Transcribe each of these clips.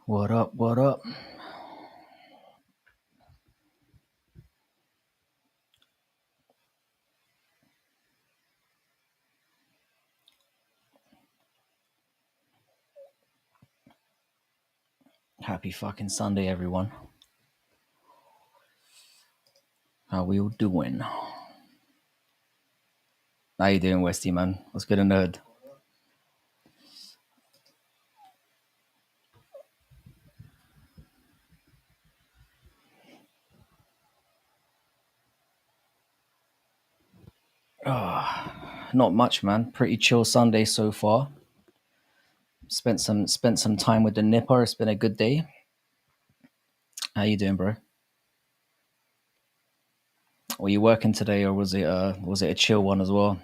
What up? What up? Happy fucking Sunday, everyone. How we all doing? How you doing, Westy, man? What's good in the hood? Not much, man. Pretty chill Sunday so far. Spent some time with the nipper. It's been a good day. How you doing, bro? Were you working today, or was it a chill one as well?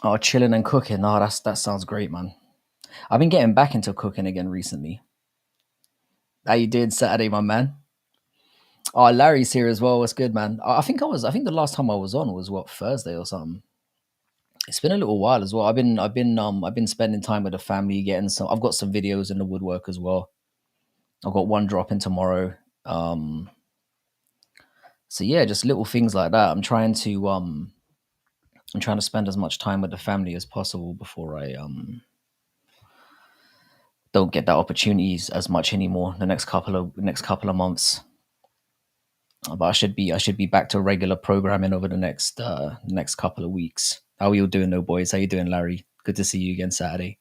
Oh, chilling and cooking. Oh, that sounds great, man. I've been getting back into cooking again recently. How you doing Saturday, my man? Oh, Larry's here as well. What's good, man? I think the last time I was on was what, Thursday or something. It's been a little while as well. I've been spending time with the family, getting some. I've got some videos in the woodwork as well. I've got one dropping tomorrow. Um, so yeah, just little things like that. I'm trying to spend as much time with the family as possible before I don't get that opportunities as much anymore the next couple of months. But I should be back to regular programming over the next couple of weeks. How are you doing, though, boys? How you doing, Larry? Good to see you again Saturday.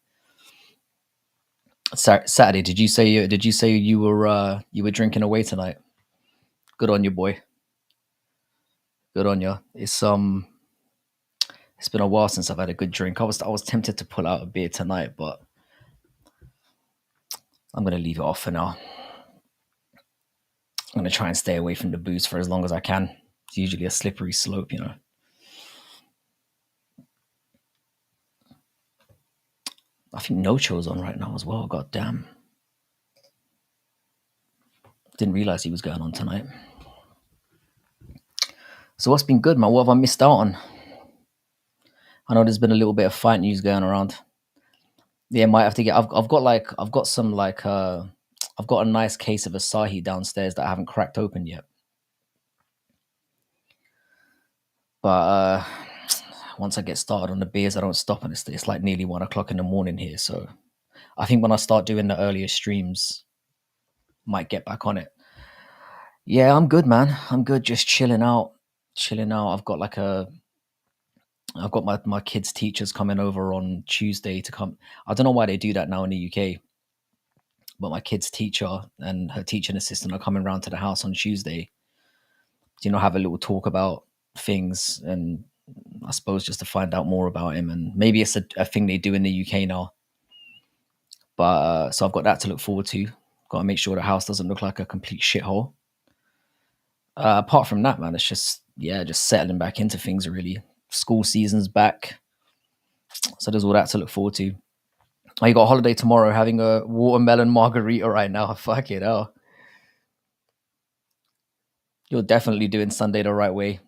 Saturday, did you say you were drinking away tonight? Good on you, boy. Good on you. It's been a while since I've had a good drink. I was tempted to pull out a beer tonight, but I'm gonna leave it off for now. I'm gonna try and stay away from the booze for as long as I can. It's usually a slippery slope. I think No Chill's on right now as well. God damn. Didn't realize he was going on tonight. So what's been good, man? What have I missed out on? I know there's been a little bit of fight news going around. Yeah, might have to get. I've got a nice case of Asahi downstairs that I haven't cracked open yet. But once I get started on the beers, I don't stop, and it's like nearly 1 o'clock in the morning here. So I think when I start doing the earlier streams, might get back on it. Yeah, I'm good, man. I'm good. Just chilling out, chilling out. I've got my kids' teachers coming over on Tuesday to come. I don't know why they do that now in the UK, but my kids' teacher and her teaching assistant are coming round to the house on Tuesday. Have a little talk about things, and I suppose just to find out more about him. And maybe it's a thing they do in the UK now. But so I've got that to look forward to. Got to make sure the house doesn't look like a complete shithole. Apart from that, man, it's just settling back into things. Really, school season's back, so there's all that to look forward to. Oh, you got a holiday tomorrow, having a watermelon margarita right now. Fuck it, oh. You're definitely doing Sunday the right way.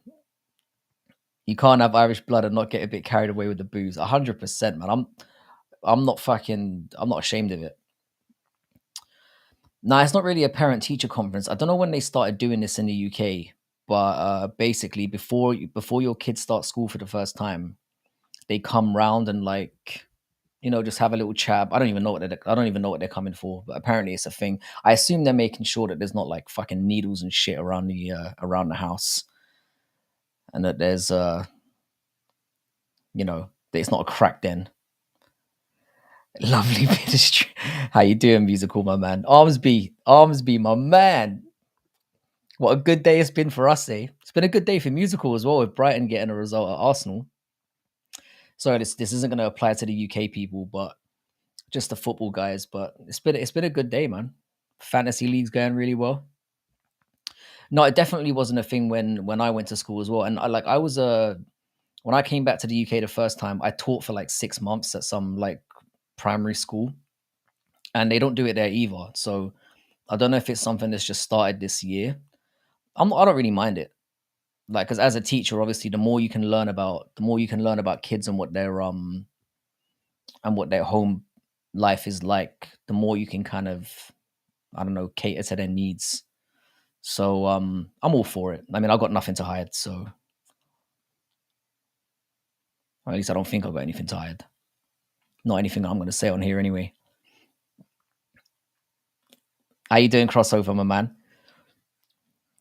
You can't have Irish blood and not get a bit carried away with the booze. 100%, man. I'm not ashamed of it. Nah, it's not really a parent teacher conference. I don't know when they started doing this in the UK, but basically before your kids start school for the first time, they come round and just have a little chat. I don't even know what they're coming for, but apparently it's a thing. I assume they're making sure that there's not like fucking needles and shit around the house, and that there's that it's not a crack den. Lovely bit of How you doing, musical, my man? Armsby, my man. What a good day it's been for us, eh? It's been a good day for musical as well, with Brighton getting a result at Arsenal. Sorry, this isn't going to apply to the UK people, but just the football guys. But it's been a good day, man. Fantasy league's going really well. No, it definitely wasn't a thing when I went to school as well. And I was when I came back to the UK the first time, I taught for like 6 months at some like primary school, and they don't do it there either. So I don't know if it's something that's just started this year. I don't really mind it, like, because as a teacher, obviously, the more you can learn about kids and what their home life is like, the more you can kind of, I don't know, cater to their needs. So I'm all for it. I mean, I've got nothing to hide, so or at least I don't think I've got anything to hide. Not anything I'm going to say on here anyway. How you doing, Crossover, my man?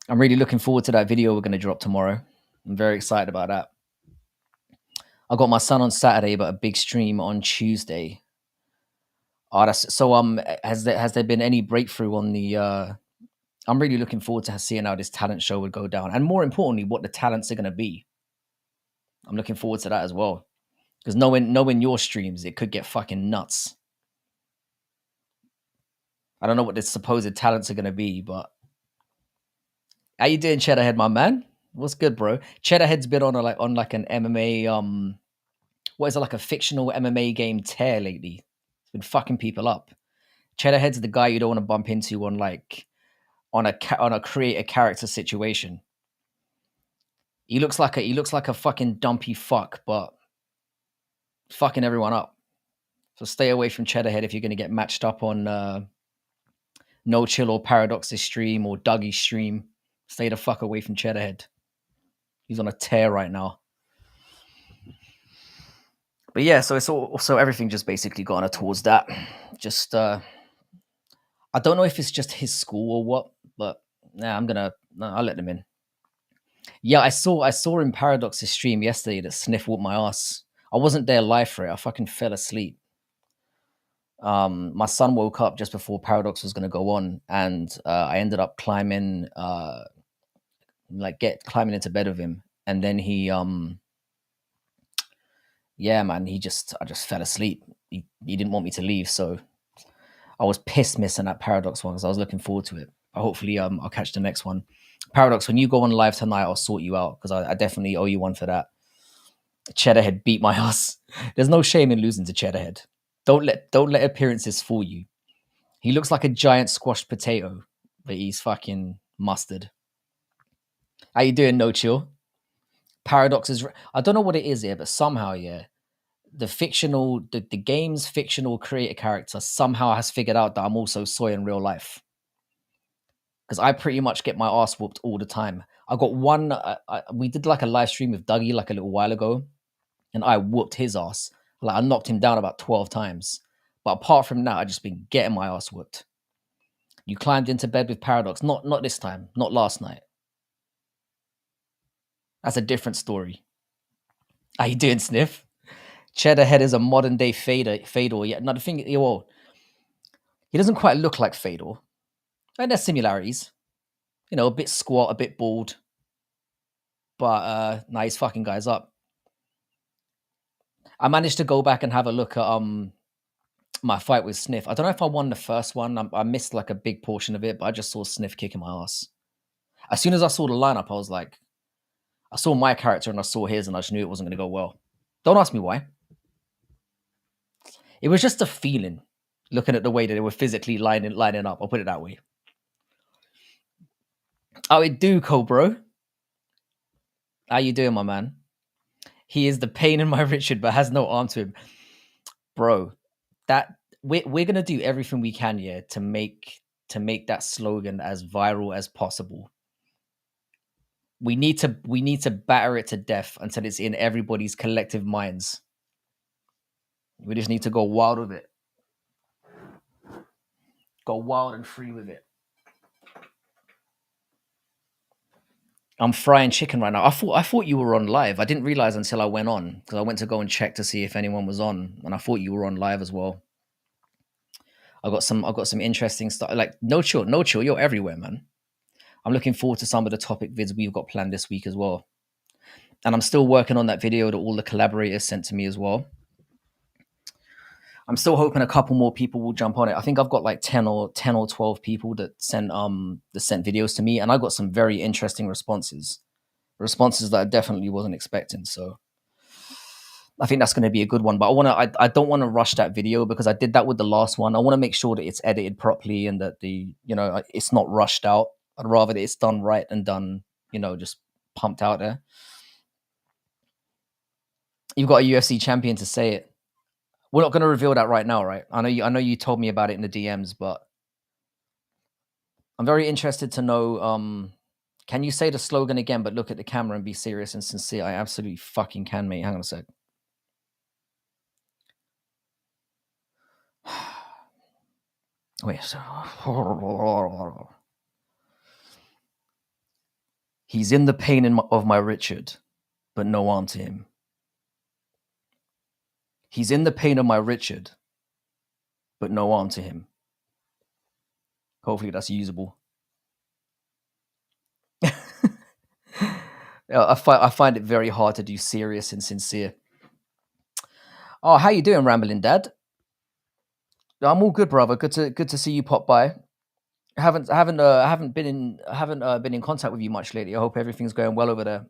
I'm really looking forward to that video we're going to drop tomorrow. I'm very excited about that. I got my son on Saturday, but a big stream on Tuesday. Oh, that's so. Has there been any breakthrough on the? I'm really looking forward to seeing how this talent show would go down, and more importantly, what the talents are going to be. I'm looking forward to that as well, because knowing your streams, it could get fucking nuts. I don't know what the supposed talents are going to be, but how you doing, Cheddarhead, my man? What's good, bro? Cheddarhead's been on like an MMA what is it, like a fictional MMA game tear lately. It's been fucking people up. Cheddarhead's the guy you don't want to bump into on a create a character situation. He looks like a fucking dumpy fuck, but fucking everyone up. So stay away from Cheddarhead if you're going to get matched up on No Chill or Paradox's stream or Dougie's stream. Stay the fuck away from Cheddarhead. He's on a tear right now. But yeah, so it's also everything just basically gone towards that. Just I don't know if it's just his school or what, but I'll let them in. Yeah, I saw in Paradox's stream yesterday that Sniff whooped my ass. I wasn't there live for it. I fucking fell asleep. My son woke up just before Paradox was gonna go on, and I ended up climbing into bed with him, and then he yeah, man, I just fell asleep. He didn't want me to leave, so I was pissed missing that Paradox one because I was looking forward to it. But hopefully, I'll catch the next one. Paradox, when you go on live tonight, I'll sort you out because I definitely owe you one for that. Cheddarhead beat my ass. There's no shame in losing to Cheddarhead. Don't let appearances fool you. He looks like a giant squashed potato, but he's fucking mustard. How you doing, No Chill? Paradox is. I don't know what it is here, but somehow, yeah, the game's fictional creator character somehow has figured out that I'm also Soy in real life. Because I pretty much get my ass whooped all the time. I got one. We did like a live stream with Dougie like a little while ago, and I whooped his ass. Like I knocked him down about 12 times. But apart from that, I just been getting my ass whooped. You climbed into bed with Paradox. Not this time. Not last night. That's a different story. How you doing, Sniff? Cheddarhead is a modern day Fedor. Yeah, no, the thing, well, he doesn't quite look like Fedor. And there's similarities. You know, a bit squat, a bit bald. But nah, he's fucking guys up. I managed to go back and have a look at my fight with Sniff. I don't know if I won the first one. I missed like a big portion of it, but I just saw Sniff kicking my ass. As soon as I saw the lineup, I was like, I saw my character and I saw his, and I just knew it wasn't going to go well. Don't ask me why. It was just a feeling, looking at the way that they were physically lining up. I'll put it that way. Oh, it do, Cobro. How you doing, my man? He is the pain in my Richard, but has no arm to him. Bro, that we're gonna do everything we can, yeah, to make that slogan as viral as possible. We need to batter it to death until it's in everybody's collective minds. We just need to go wild with it. Go wild and free with it. I'm frying chicken right now. I thought you were on live. I didn't realize until I went on because I went to go and check to see if anyone was on, and I thought you were on live as well. I got some interesting stuff. Like no chill, you're everywhere, man. I'm looking forward to some of the topic vids we've got planned this week as well. And I'm still working on that video that all the collaborators sent to me as well. I'm still hoping a couple more people will jump on it. I think I've got like 10 or 12 people that sent videos to me, and I got some very interesting responses that I definitely wasn't expecting. So I think that's going to be a good one. But I don't want to rush that video because I did that with the last one. I want to make sure that it's edited properly and that it's not rushed out. I'd rather that it's done right and done, just pumped out there. You've got a UFC champion to say it. We're not going to reveal that right now, right? I know you told me about it in the DMs, but I'm very interested to know. Can you say the slogan again, but look at the camera and be serious and sincere? I absolutely fucking can, mate. Hang on a sec. Wait. He's in the pain of my Richard, but no arm to him. He's in the pain of my Richard, but no arm to him. Hopefully that's usable. I find it very hard to do serious and sincere. Oh, how you doing, Rambling Dad? I'm all good, brother. Good to see you pop by. I haven't been in contact with you much lately. I hope everything's going well over there.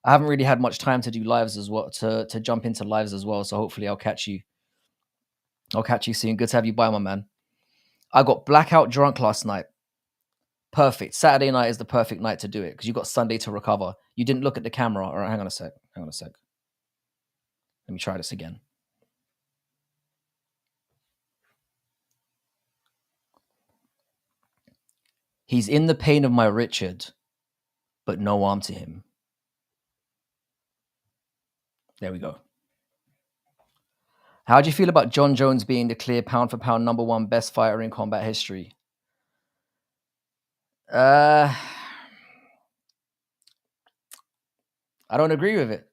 I haven't really had much time to do lives as well, to jump into lives as well. So hopefully I'll catch you soon. Good to have you by, my man. I got blackout drunk last night. Perfect. Saturday night is the perfect night to do it because you got Sunday to recover. You didn't look at the camera. All right, hang on a sec. Let me try this again. He's in the pain of my Richard, but no arm to him. There we go. How do you feel about John Jones being the clear pound for pound #1 best fighter in combat history? I don't agree with it.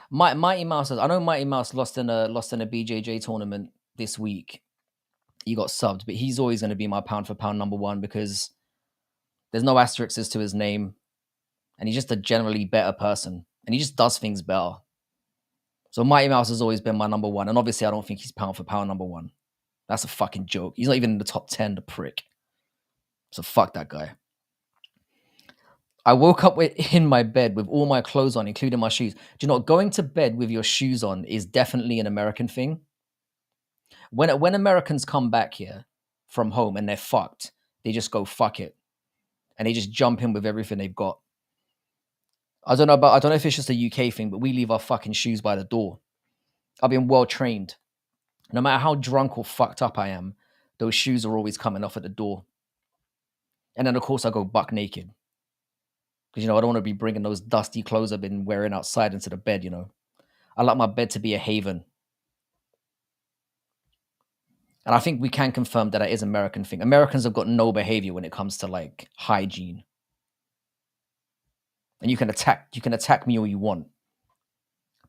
Mighty Mouse. I know Mighty Mouse lost in a BJJ tournament this week. He got subbed, but he's always going to be my pound for pound #1 because there's no asterisks to his name, and he's just a generally better person, and he just does things better. So Mighty Mouse has always been my #1, and obviously I don't think he's pound for pound #1. That's a fucking joke. He's not even in the top 10, the prick. So fuck that guy. I woke up in my bed with all my clothes on, including my shoes. Do you know, going to bed with your shoes on is definitely an American thing. When Americans come back here from home and they're fucked, they just go fuck it, and they just jump in with everything they've got. I don't know if it's just a UK thing, but we leave our fucking shoes by the door. I've been well trained. No matter how drunk or fucked up I am, those shoes are always coming off at the door. And then of course I go buck naked. Because, I don't want to be bringing those dusty clothes I've been wearing outside into the bed, I like my bed to be a haven. And I think we can confirm that is an American thing. Americans have got no behavior when it comes to like hygiene. And you can attack me all you want.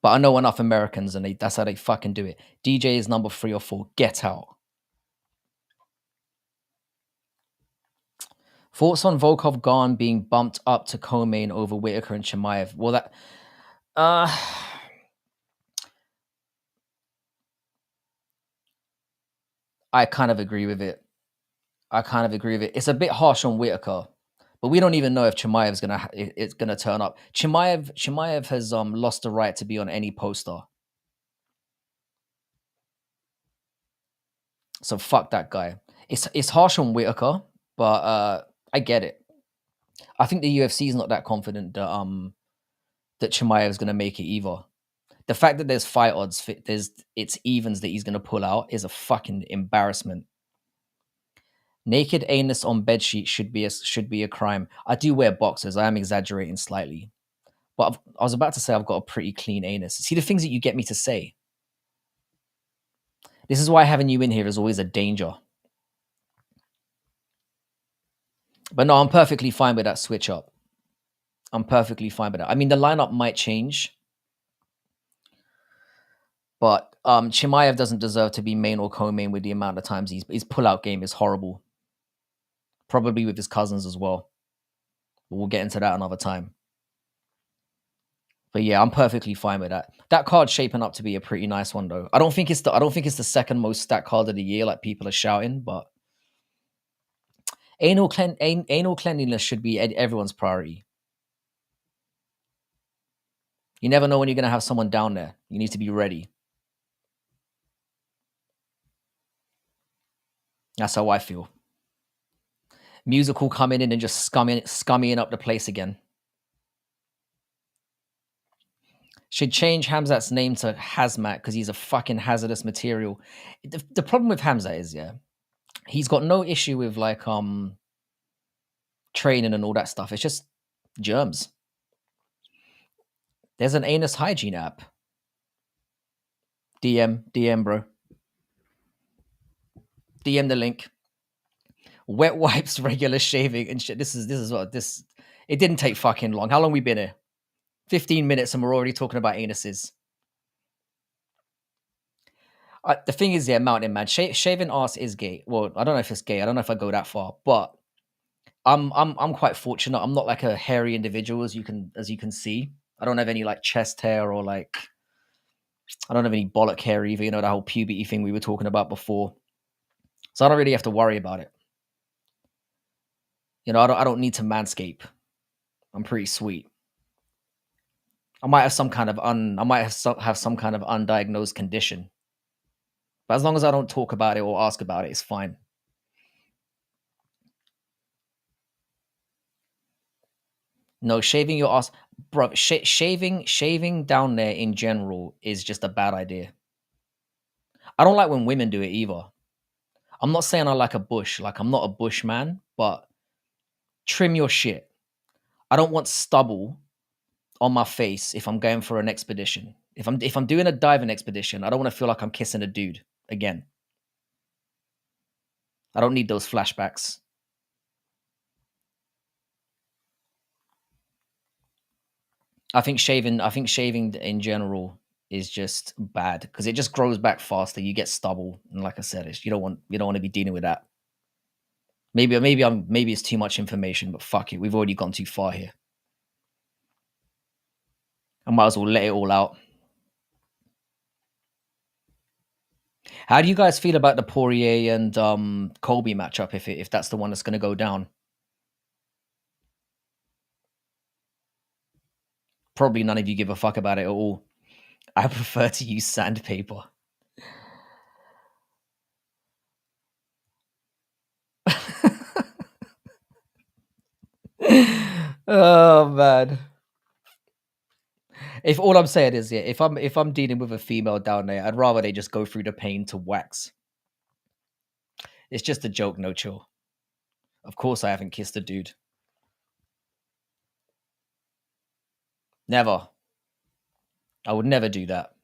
But I know enough Americans, and that's how they fucking do it. DJ is number 3 or 4. Get out. Thoughts on Volkov Garn being bumped up to co-main over Whitaker and Chimaev? Well, that... I kind of agree with it. It's a bit harsh on Whitaker, but we don't even know if Chimaev's gonna turn up. Chimaev has lost the right to be on any poster. So fuck that guy. It's harsh on Whitaker, but I get it. I think the UFC is not that confident that Chimaev is going to make it either. The fact that there's fight odds, it's evens that he's going to pull out is a fucking embarrassment. Naked anus on bedsheet should be a crime. I do wear boxers. I am exaggerating slightly, but I was about to say I've got a pretty clean anus. See the things that you get me to say. This is why having you in here is always a danger. But no, I'm perfectly fine with that switch up. I'm perfectly fine with that. I mean, the lineup might change, but Chimaev doesn't deserve to be main or co-main with the amount of times his pull-out game is horrible. Probably with his cousins as well. But we'll get into that another time. But yeah, I'm perfectly fine with that. That card's shaping up to be a pretty nice one, though. I don't think it's the second most stacked card of the year, like people are shouting, but anal cleanliness should be everyone's priority. You never know when you're going to have someone down there. You need to be ready. That's how I feel. Musical coming in and just scumming up the place again. Should change Hamzat's name to Hazmat because he's a fucking hazardous material. The problem with Hamzat is, yeah, he's got no issue with like training and all that stuff. It's just germs. There's an anus hygiene app. DM, bro. DM the link. Wet wipes, regular shaving, and shit. This is what this. It didn't take fucking long. How long we been here? 15 minutes, and we're already talking about anuses. The thing is, yeah, Mountain Man, shaving ass is gay. Well, I don't know if it's gay. I don't know if I go that far, but I'm quite fortunate. I'm not like a hairy individual, as you can see. I don't have any like chest hair or like I don't have any bollock hair either. You know, the whole puberty thing we were talking about before. So I don't really have to worry about it. You know, I don't need to manscape. I'm pretty sweet. I might have some kind of have some kind of undiagnosed condition. But as long as I don't talk about it or ask about it, it's fine. No, shaving your ass, bro. Shaving down there in general is just a bad idea. I don't like when women do it either. I'm not saying I like a bush. Like I'm not a bush man, but trim your shit. I don't want stubble on my face if I'm going for an expedition. If I'm doing a diving expedition, I don't want to feel like I'm kissing a dude again. I don't need those flashbacks. I think shaving in general is just bad because it just grows back faster. You get stubble, and like I said, you don't want to be dealing with that. Maybe it's too much information, but fuck it, we've already gone too far here. I might as well let it all out. How do you guys feel about the Poirier and Colby matchup if that's the one that's going to go down? Probably none of you give a fuck about it at all. I prefer to use sandpaper. Oh man. If all I'm saying is, yeah, if I'm dealing with a female down there, I'd rather they just go through the pain to wax. It's just a joke, no chill. Of course I haven't kissed a dude. Never. I would never do that.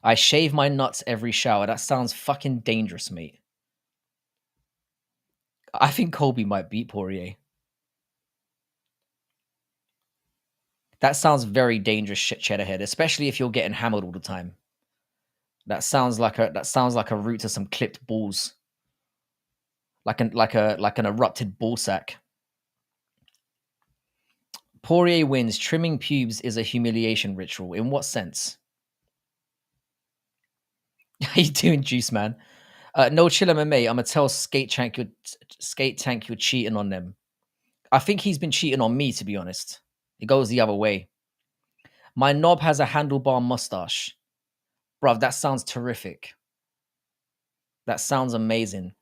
I shave my nuts every shower. That sounds fucking dangerous, mate. I think Colby might beat Poirier. That sounds very dangerous shit, Cheddarhead, especially if you're getting hammered all the time. That sounds like a route to some clipped balls. Like an erupted ball sack. Poirier wins. Trimming pubes is a humiliation ritual. In what sense? How you doing, Juice Man? No, chill, MMA. I'm gonna tell Skate Tank you're cheating on them. I think he's been cheating on me, to be honest. It goes the other way. My knob has a handlebar mustache. Bruv, that sounds terrific. That sounds amazing.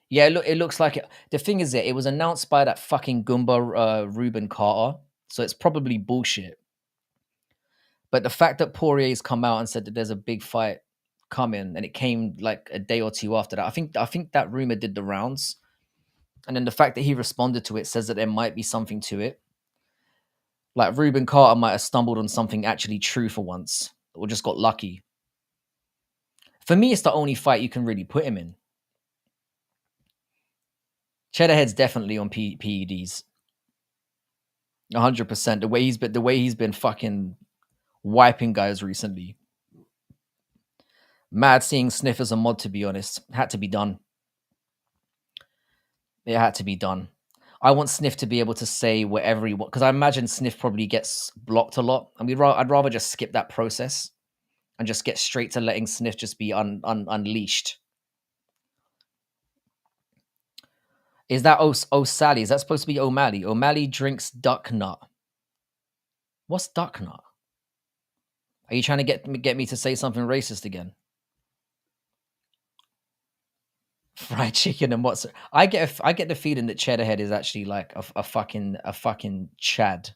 Yeah, it looks like it. The thing is that it was announced by that fucking Goomba Ruben Carter, so it's probably bullshit. But the fact that Poirier's come out and said that there's a big fight coming, and it came like a day or two after that, I think that rumor did the rounds. And then the fact that he responded to it says that there might be something to it. Like Ruben Carter might have stumbled on something actually true for once, or just got lucky. For me, it's the only fight you can really put him in. Cheddarhead's definitely on PEDs. 100%. The way he's been fucking wiping guys recently. Mad seeing Sniff as a mod, to be honest. Had to be done. It had to be done. I want Sniff to be able to say whatever he wants, because I imagine Sniff probably gets blocked a lot. I mean, I'd rather just skip that process and just get straight to letting Sniff just be unleashed. Is that O'Sally? Is that supposed to be O'Malley? O'Malley drinks duck nut. What's duck nut? Are you trying to get me to say something racist again? Fried chicken and what's? I get the feeling that Cheddarhead is actually like a fucking Chad.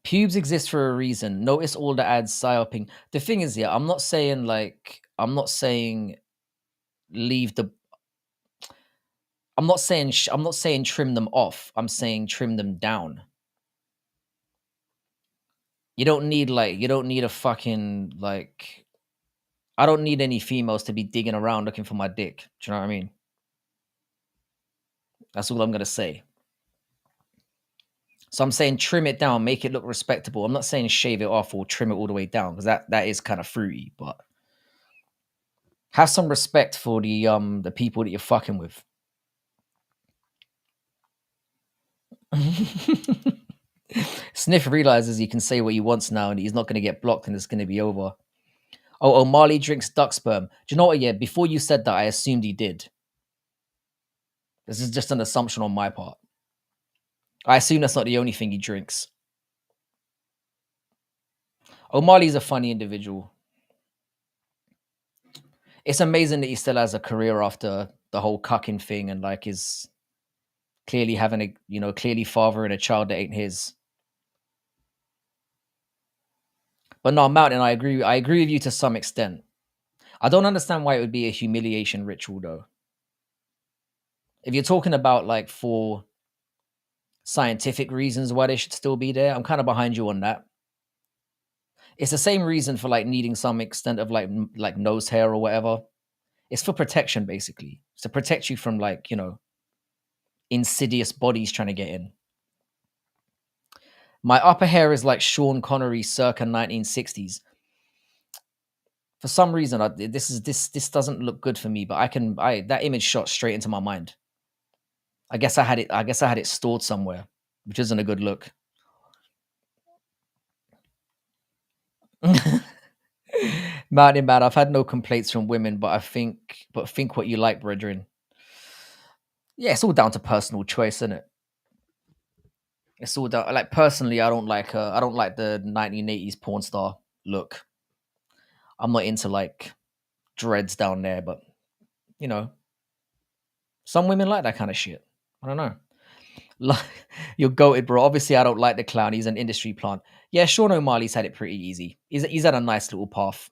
Pubes exist for a reason. Notice all the ads psyoping. The thing is, yeah, I'm not saying leave the. I'm not saying trim them off. I'm saying trim them down. You don't need a fucking like. I don't need any females to be digging around looking for my dick. Do you know what I mean? That's all I'm gonna say. So I'm saying trim it down, make it look respectable. I'm not saying shave it off or trim it all the way down because that is kind of fruity, but have some respect for the people that you're fucking with. Sniff realizes he can say what he wants now and he's not going to get blocked and it's going to be over. Oh, Marley drinks duck sperm. Do you know what? Yeah, before you said that, I assumed he did. This is just an assumption on my part. I assume that's not the only thing he drinks. O'Malley's a funny individual. It's amazing that he still has a career after the whole cucking thing and like is clearly having clearly fathering a child that ain't his. But no, Mountain, I agree. I agree with you to some extent. I don't understand why it would be a humiliation ritual though. If you're talking about like for scientific reasons why they should still be there, I'm kind of behind you on that. It's the same reason for like needing some extent of like nose hair or whatever. It's for protection basically. It's to protect you from like, insidious bodies trying to get in. My upper hair is like Sean Connery circa 1960s. For some reason, this doesn't look good for me, but that image shot straight into my mind. I guess I had it stored somewhere, which isn't a good look. Man, I've had no complaints from women, but think what you like, brethren. Yeah, it's all down to personal choice, isn't it? It's all down. Like personally, I don't like the 1980s porn star look. I'm not into like dreads down there, but you know, some women like that kind of shit. I don't know. Like, you're goated, bro. Obviously, I don't like the clown. He's an industry plant. Yeah, Sean O'Malley's had it pretty easy. He's had a nice little path,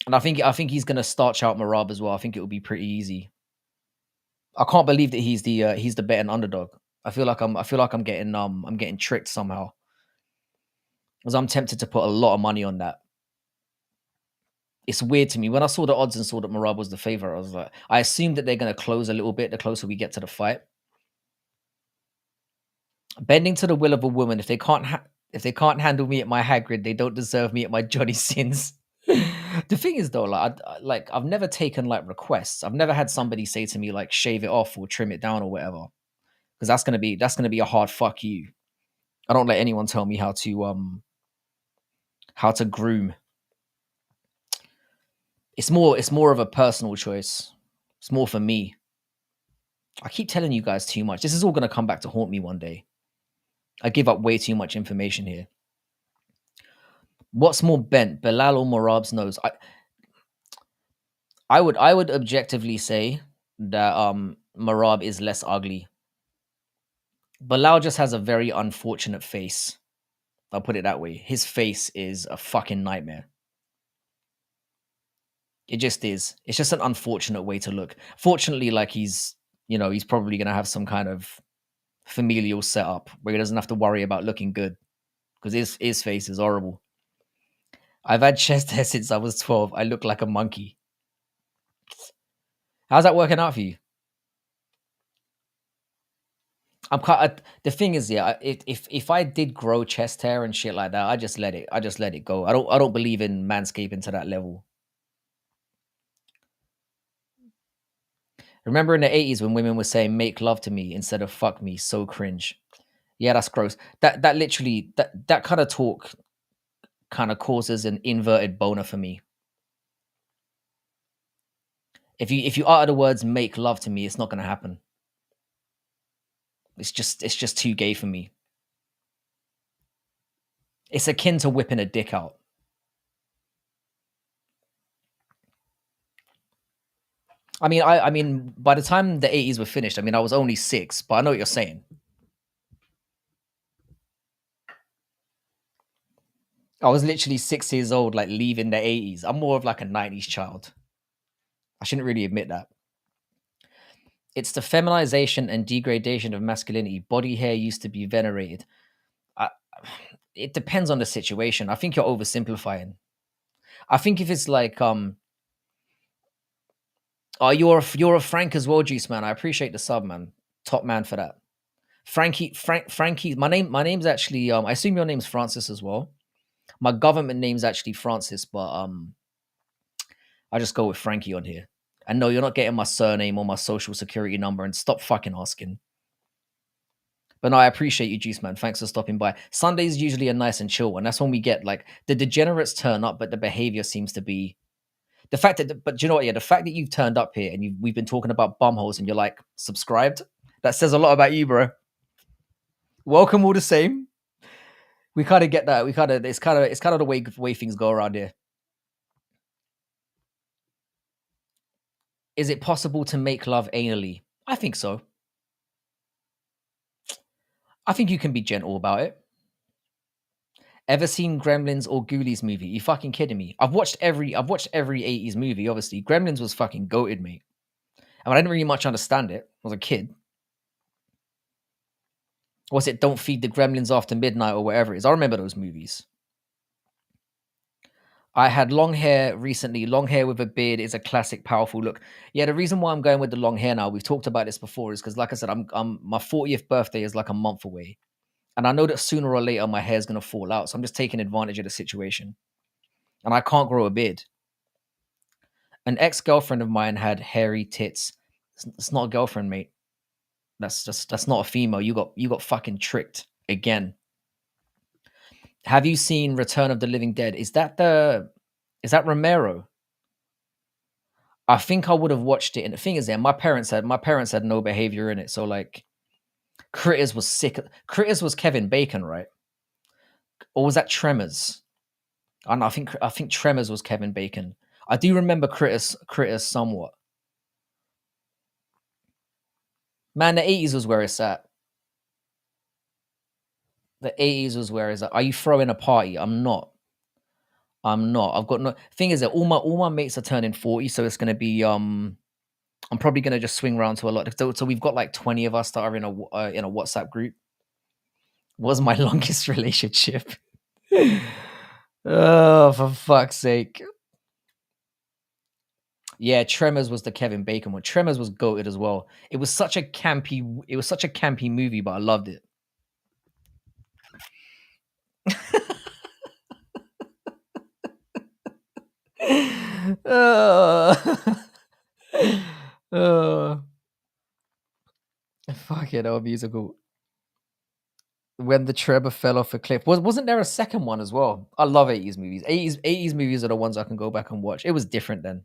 and I think he's gonna starch out Marab as well. I think it will be pretty easy. I can't believe that he's the betting underdog. I feel like I'm getting tricked somehow because I'm tempted to put a lot of money on that. It's weird to me when I saw the odds and saw that Marab was the favorite. I was like, I assumed that they're gonna close a little bit the closer we get to the fight. Bending to the will of a woman. If they can't handle me at my Hagrid, they don't deserve me at my Johnny Sins. The thing is though, I've never taken like requests. I've never had somebody say to me like shave it off or trim it down or whatever. Because that's gonna be a hard fuck you. I don't let anyone tell me how to groom. It's more of a personal choice. It's more for me. I keep telling you guys too much. This is all gonna come back to haunt me one day. I give up way too much information here. What's more bent, Bilal or Morab's nose? I would objectively say that Marab is less ugly. Bilal just has a very unfortunate face. I'll put it that way. His face is a fucking nightmare. It just is. It's just an unfortunate way to look. Fortunately, like he's probably gonna have some kind of familial setup where he doesn't have to worry about looking good because his face is horrible. I've had chest hair since I was 12. I look like a monkey. How's that working out for you? The thing is, yeah, if I did grow chest hair and shit like that, I just let it go. I don't believe in manscaping to that level. Remember in the 80s when women were saying make love to me instead of fuck me, so cringe. Yeah, that's gross. That literally that kind of talk kind of causes an inverted boner for me. If you utter the words make love to me, it's not gonna happen. It's just too gay for me. It's akin to whipping a dick out. I mean, by the time the 80s were finished, I mean, I was only 6, but I know what you're saying. I was literally 6 years old, like leaving the 80s. I'm more of like a 90s child. I shouldn't really admit that. It's the feminization and degradation of masculinity. Body hair used to be venerated. I, it depends on the situation. I think you're oversimplifying. I think if it's like, oh, you're a Frank as well, Juice Man. I appreciate the sub, man. Top man for that. Frankie. My name's actually. I assume your name's Francis as well. My government name's actually Francis, but I just go with Frankie on here. And no, you're not getting my surname or my social security number. And stop fucking asking. But no, I appreciate you, Juice Man. Thanks for stopping by. Sunday's usually a nice and chill one. That's when we get like the degenerates turn up, but the behavior seems to be the fact that. But do you know what? Yeah, the fact that you've turned up here and we've been talking about bumholes and you're like subscribed. That says a lot about you, bro. Welcome all the same. We kind of get that. It's kind of the way things go around here. Is it possible to make love anally? I think so. I think you can be gentle about it. Ever seen Gremlins or Ghoulies movie? You fucking kidding me? I've watched every 80s movie, obviously. Gremlins was fucking goated, mate. I didn't really much understand it. I was a kid. Was it Don't Feed the Gremlins After Midnight or whatever it is? I remember those movies. I had long hair recently. Long hair with a beard is a classic, powerful look. Yeah, the reason why I'm going with the long hair now, we've talked about this before, is because, like I said, I'm my 40th birthday is like a month away, and I know that sooner or later my hair's gonna fall out. So I'm just taking advantage of the situation, and I can't grow a beard. An ex-girlfriend of mine had hairy tits. It's not a girlfriend, mate. That's not a female. You got fucking tricked again. Have you seen Return of the Living Dead? Is that Romero? I think I would have watched it. And the thing is, my parents had no behavior in it. So like, Critters was sick. Critters was Kevin Bacon, right? Or was that Tremors? I don't know. I think Tremors was Kevin Bacon. I do remember Critters somewhat. Man, the 80s was where it's at. The 80s was where it's at. Are you throwing a party? I'm not. I've got no thing is that all my mates are turning 40, so it's gonna be I'm probably gonna just swing around to a lot. So we've got like 20 of us that are in a WhatsApp group. Was my longest relationship. Oh, for fuck's sake. Yeah, Tremors was the Kevin Bacon one. Tremors was goated as well. It was such a campy movie, but I loved it. uh, uh, fuck it, oh, musical. When the Trevor fell off a cliff. Wasn't there a second one as well? I love 80s movies. 80s movies are the ones I can go back and watch. It was different then.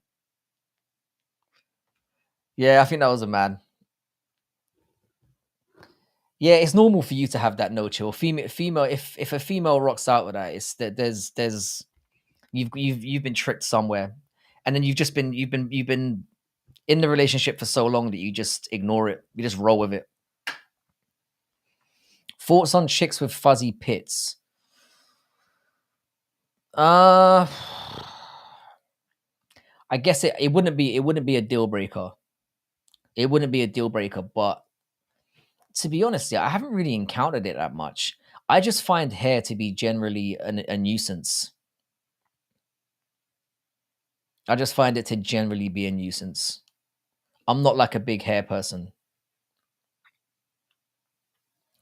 Yeah, I think that was a man. Yeah, it's normal for you to have that no chill. Female, if a female rocks out with that, it's that there's you've been tricked somewhere, and then you've been in the relationship for so long that you just ignore it. You just roll with it. Thoughts on chicks with fuzzy pits? Uh, I guess it wouldn't be a deal breaker. It wouldn't be a deal breaker, but to be honest, yeah, I haven't really encountered it that much. I just find hair to be generally a nuisance. I just find it to generally be a nuisance. I'm not like a big hair person.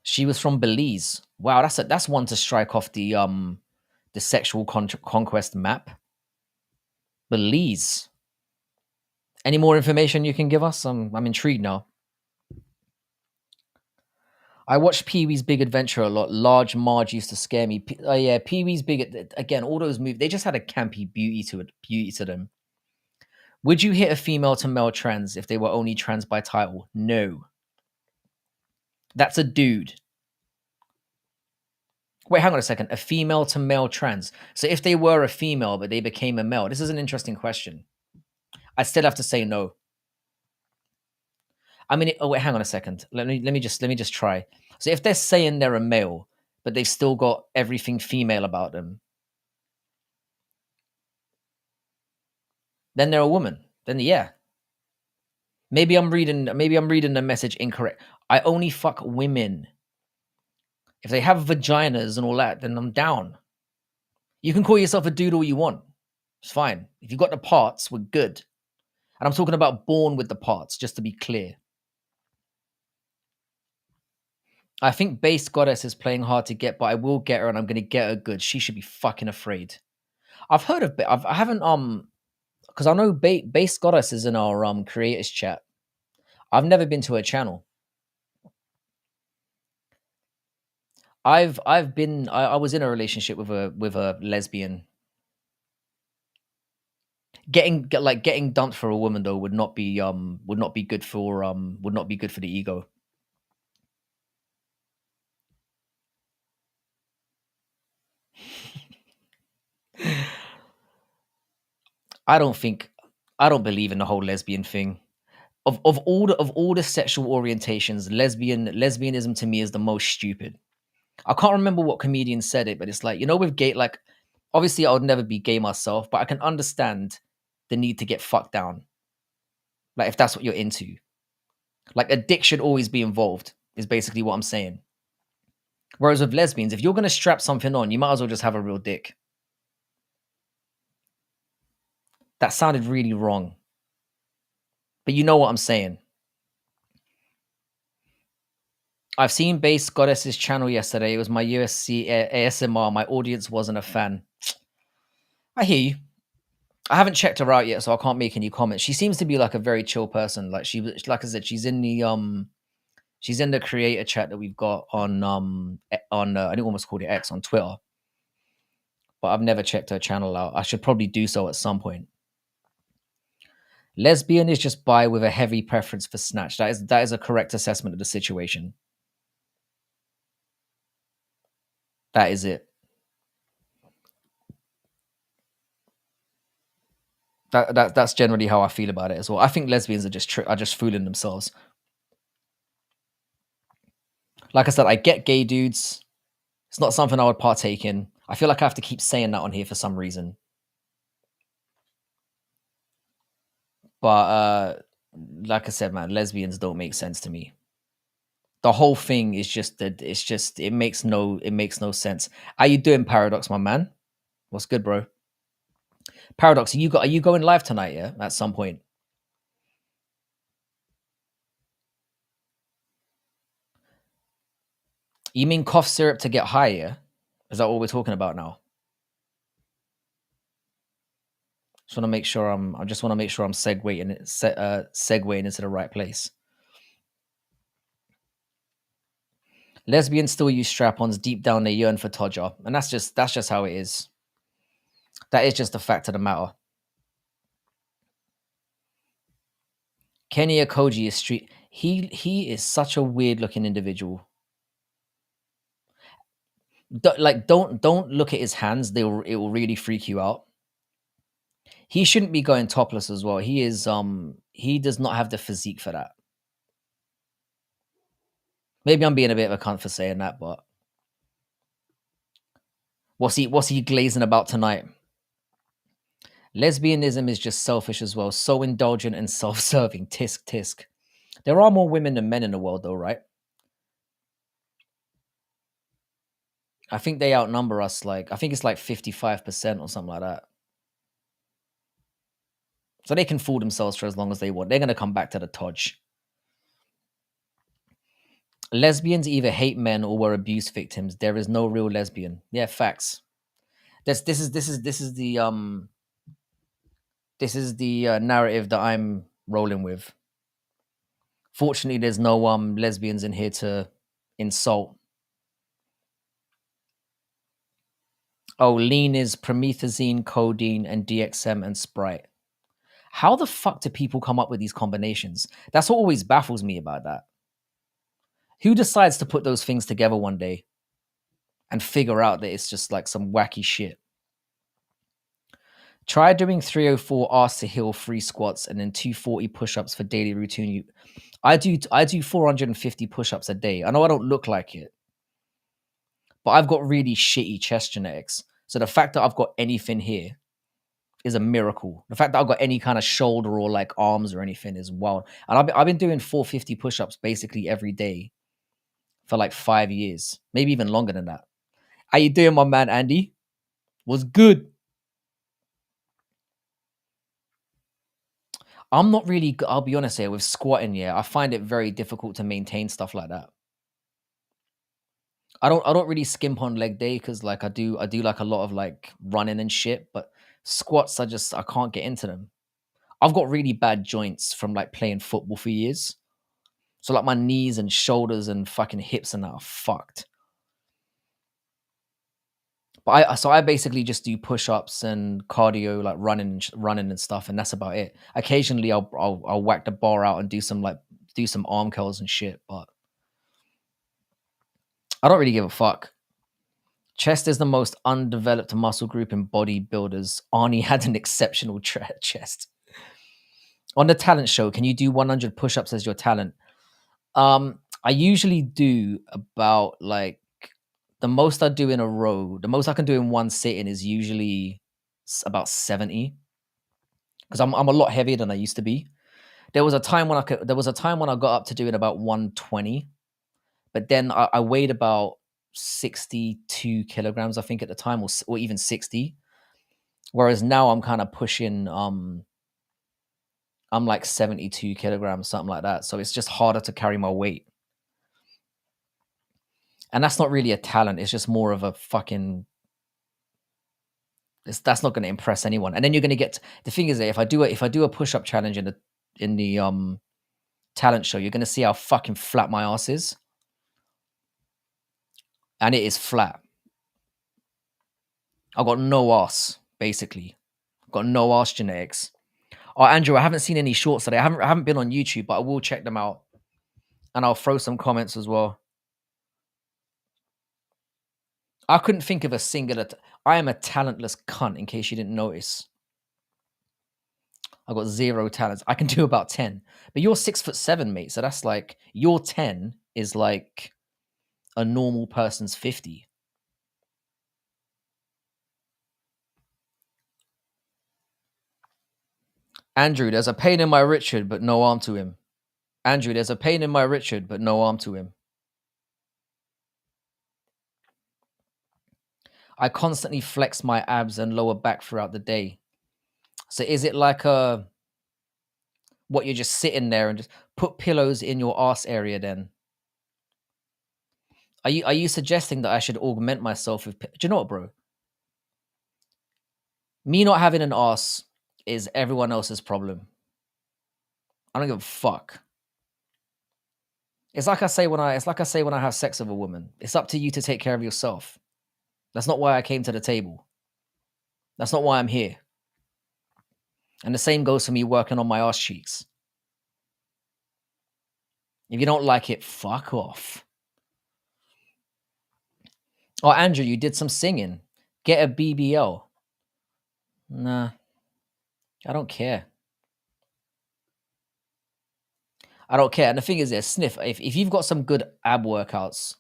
She was from Belize. Wow, that's one to strike off the sexual conquest map. Belize. Any more information you can give us? I'm intrigued now. I watched Pee Wee's Big Adventure a lot. Large Marge used to scare me. Yeah, Pee Wee's Big again. All those movies, they just had a campy beauty to them. Would you hit a female to male trans if they were only trans by title? No, that's a dude. Wait, hang on a second. A female to male trans. So if they were a female but they became a male, this is an interesting question. I still have to say no. I mean, oh wait, hang on a second. Let me just try. So if they're saying they're a male, but they've still got everything female about them, then they're a woman. Then yeah. Maybe I'm reading the message incorrect. I only fuck women. If they have vaginas and all that, then I'm down. You can call yourself a dude all you want. It's fine. If you got the parts, we're good. And I'm talking about born with the parts, just to be clear. I think base goddess is playing hard to get, but I will get her and I'm gonna get her good. She should be fucking afraid. I've heard of I haven't because I know base goddess is in our creators chat. I've never been to her channel. I was in a relationship with a lesbian. Getting dumped for a woman though would not be good for the ego. I don't believe in the whole lesbian thing. Of all the sexual orientations, lesbianism to me is the most stupid. I can't remember what comedian said it, but it's like, with gay, like, obviously I would never be gay myself, but I can understand the need to get fucked down. Like, if that's what you're into. Like, a dick should always be involved, is basically what I'm saying. Whereas with lesbians, if you're going to strap something on, you might as well just have a real dick. That sounded really wrong. But you know what I'm saying. I've seen Base Goddess's channel yesterday. It was my USC ASMR. My audience wasn't a fan. I hear you. I haven't checked her out yet, so I can't make any comments. She seems to be like a very chill person. Like like I said, she's in the creator chat that we've got on I think almost called it X on Twitter. But I've never checked her channel out. I should probably do so at some point. Lesbian is just bi with a heavy preference for snatch. That is a correct assessment of the situation. That is it. That's generally how I feel about it as well. I think lesbians are just fooling themselves. Like I said, I get gay dudes. It's not something I would partake in. I feel like I have to keep saying that on here for some reason. But like I said, man, lesbians don't make sense to me. The whole thing is just that it makes no sense. How you doing, Paradox, my man? What's good, bro? Paradox, are you going live tonight? Yeah, at some point. You mean cough syrup to get higher? Is that what we're talking about now? Just want to make sure I just want to make sure I'm segueing into the right place. Lesbians still use strap-ons. Deep down, they yearn for Todger, and that's just how it is. That is just the fact of the matter. Kenny Okoji is street. He is such a weird looking individual. Don't look at his hands. It will really freak you out. He shouldn't be going topless as well. He does not have the physique for that. Maybe I'm being a bit of a cunt for saying that, but what's he glazing about tonight? Lesbianism is just selfish as well. So indulgent and self-serving. Tisk tisk. There are more women than men in the world, though, right? I think they outnumber us. I think it's like 55% or something like that. So they can fool themselves for as long as they want. They're going to come back to the Todge. Lesbians either hate men or were abuse victims. There is no real lesbian. Yeah, facts. This is the narrative that I'm rolling with. Fortunately, there's no lesbians in here to insult. Oh, lean is promethazine, codeine, and DXM and Sprite. How the fuck do people come up with these combinations? That's what always baffles me about that. Who decides to put those things together one day and figure out that it's just like some wacky shit? Try doing 304 arse to heel free squats and then 240 push-ups for daily routine. I do 450 push-ups a day. I know I don't look like it, but I've got really shitty chest genetics. So the fact that I've got anything here is a miracle. The fact that I've got any kind of shoulder or like arms or anything is wild. And I've been doing 450 push-ups basically every day for like 5 years, maybe even longer than that. How you doing, my man Andy? Was good. I'm not really I'll be honest here with squatting, yeah. I find it very difficult to maintain stuff like that. I don't really skimp on leg day because like I do like a lot of like running and shit, but squats I can't get into them. I've got really bad joints from like playing football for years. So like my knees and shoulders and fucking hips and that are fucked. But I basically just do push-ups and cardio, like running and stuff, and that's about it. Occasionally I'll whack the bar out and do some arm curls and shit, but I don't really give a fuck. Chest is the most undeveloped muscle group in bodybuilders. Arnie had an exceptional chest. On the talent show, can you do 100 push-ups as your talent? I usually do about like the most I do in a row, the most I can do in one sitting is usually about 70 because I'm a lot heavier than I used to be. There was a time when I got up to doing about 120, but then I weighed about 62 kilograms, I think, at the time, or even 60. Whereas now I'm kind of pushing, I'm like 72 kilograms, something like that. So it's just harder to carry my weight. And that's not really a talent. It's just more of a fucking. That's not going to impress anyone. And then you're going to get the thing is that if I do a push up challenge in the talent show, you're going to see how fucking flat my ass is, and it is flat. I got no ass basically. Got no ass genetics. Oh, Andrew, I haven't seen any shorts today. I haven't been on YouTube, but I will check them out, and I'll throw some comments as well. I couldn't think of a singular. I am a talentless cunt. In case you didn't notice, I got zero talents. I can do about 10, but you're 6'7", mate. So that's like your 10 is like a normal person's 50. Andrew, there's a pain in my Richard, but no arm to him. Andrew, there's a pain in my Richard, but no arm to him. I constantly flex my abs and lower back throughout the day. So is it like what you're just sitting there and just put pillows in your ass area then? Are you suggesting that I should augment myself with do you know what, bro? Me not having an ass is everyone else's problem. I don't give a fuck. It's like I say when I have sex with a woman. It's up to you to take care of yourself. That's not why I came to the table. That's not why I'm here. And the same goes for me working on my ass cheeks. If you don't like it, fuck off. Oh, Andrew, you did some singing. Get a BBL. Nah, I don't care. I don't care. And the thing is, Sniff, if you've got some good ab workouts,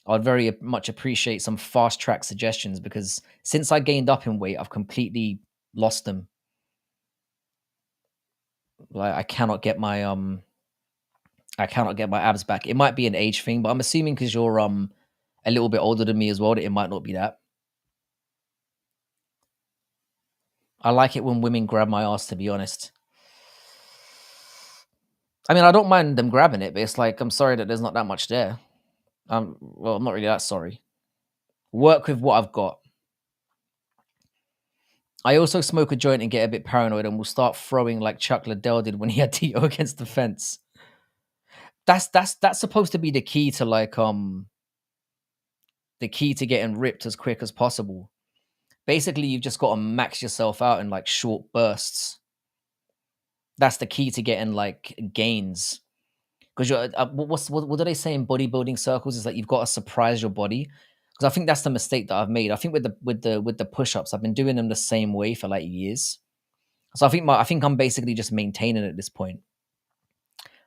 I'd very much appreciate some fast track suggestions because since I gained up in weight, I've completely lost them. Like I cannot get my abs back. It might be an age thing, but I'm assuming because you're a little bit older than me as well, that it might not be that. I like it when women grab my ass, to be honest. I mean, I don't mind them grabbing it, but it's like I'm sorry that there's not that much there. Well, I'm not really that sorry. Work with what I've got. I also smoke a joint and get a bit paranoid and will start throwing like Chuck Liddell did when he had Tito against the fence. That's supposed to be the key to like the key to getting ripped as quick as possible. Basically, you've just got to max yourself out in like short bursts. That's the key to getting like gains. Because you're what do they say in bodybuilding circles is that you've got to surprise your body. Because I think that's the mistake that I've made. I think with the push-ups, I've been doing them the same way for like years. So I think I'm basically just maintaining at this point.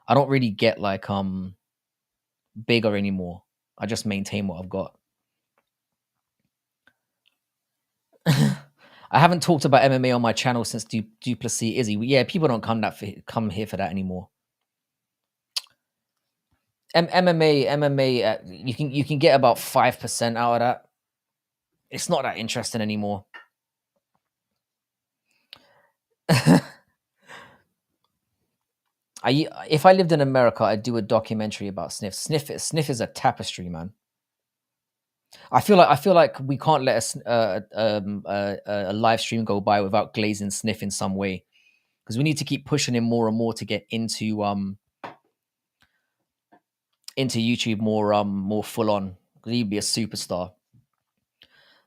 I don't really get like bigger anymore. I just maintain what I've got. I haven't talked about MMA on my channel since Duplessis Izzy. Yeah, people don't come here for that anymore. MMA, you can get about 5% out of that. It's not that interesting anymore. If I lived in America, I'd do a documentary about Sniff. Sniff is a tapestry, man. I feel like we can't let a live stream go by without glazing Sniff in some way, because we need to keep pushing him more and more to get into YouTube more full on. He'd be a superstar.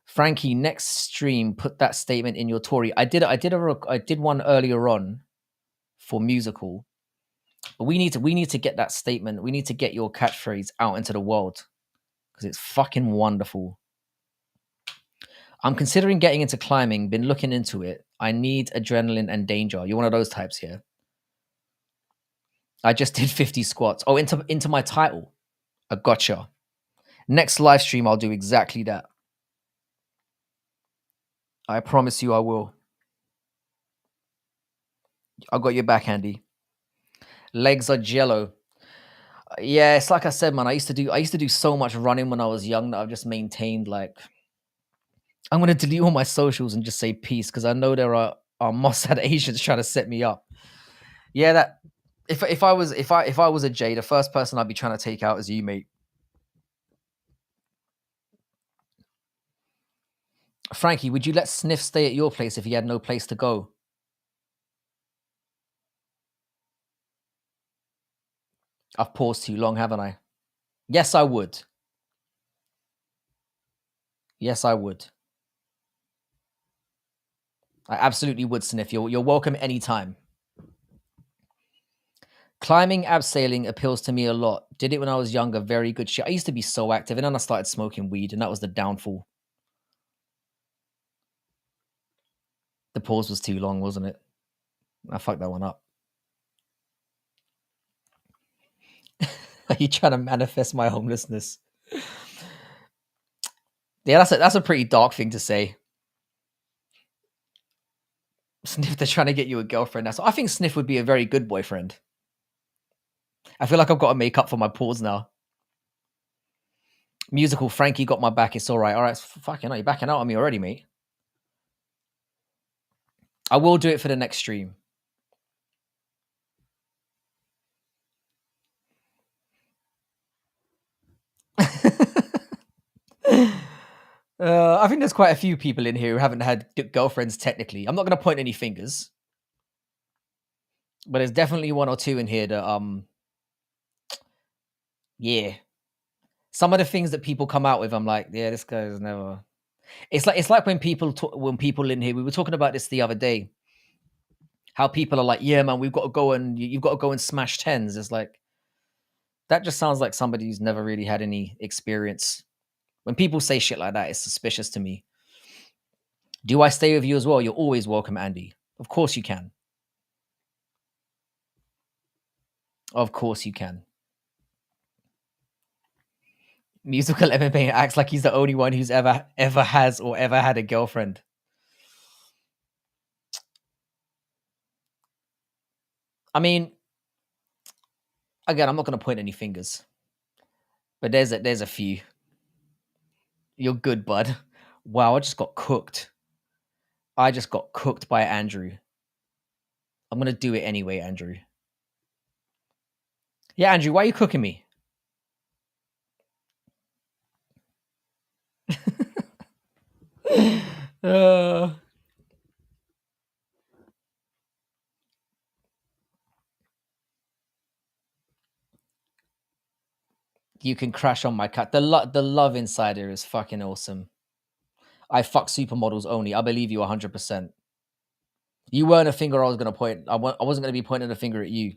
Frankie, next stream, put that statement in your Tory. I did one earlier on for musical, but we need to get that statement. We need to get your catchphrase out into the world because it's fucking wonderful. I'm considering getting into climbing. Been looking into it. I need adrenaline and danger. You're one of those types here. I just did 50 squats. Oh, into my title. I gotcha. Next live stream, I'll do exactly that. I promise you I will. I got your back, Andy. Legs are jello. Yeah, it's like I said, man. I used to do so much running when I was young that I've just maintained. Like, I'm gonna delete all my socials and just say peace because I know there are Mossad agents trying to set me up. Yeah, that if I was a Jay, the first person I'd be trying to take out is you, mate. Frankie, would you let Sniff stay at your place if he had no place to go? I've paused too long, haven't I? Yes, I would. Yes, I would. I absolutely would, Sniff. You're welcome anytime. Climbing, abseiling appeals to me a lot. Did it when I was younger. Very good shit. I used to be so active, and then I started smoking weed, and that was the downfall. The pause was too long, wasn't it? I fucked that one up. Are you trying to manifest my homelessness? Yeah, that's a pretty dark thing to say. Sniff, they're trying to get you a girlfriend. I think Sniff would be a very good boyfriend. I feel like I've got to make up for my pause now. Musical, Frankie got my back. It's all right. All right, fucking hell, you're backing out on me already, mate. I will do it for the next stream. I think there's quite a few people in here who haven't had girlfriends technically. I'm not going to point any fingers, but there's definitely one or two in here that yeah. Some of the things that people come out with, I'm like, yeah, this guy's never. It's like when people in here. We were talking about this the other day. How people are like, yeah, man, you've got to go and smash tens. It's like that just sounds like somebody who's never really had any experience. When people say shit like that, it's suspicious to me. Do I stay with you as well? You're always welcome, Andy. Of course you can. Of course you can. Musical MMA acts like he's the only one who's ever has or ever had a girlfriend. I mean, again, I'm not going to point any fingers, but there's a few. You're good, bud. Wow, I just got cooked. I just got cooked by Andrew. I'm going to do it anyway, Andrew. Yeah, Andrew, why are you cooking me? You can crash on my cat. The love inside here is fucking awesome. I fuck supermodels only. I believe you 100%. You weren't a finger I was going to point. I wasn't going to be pointing a finger at you.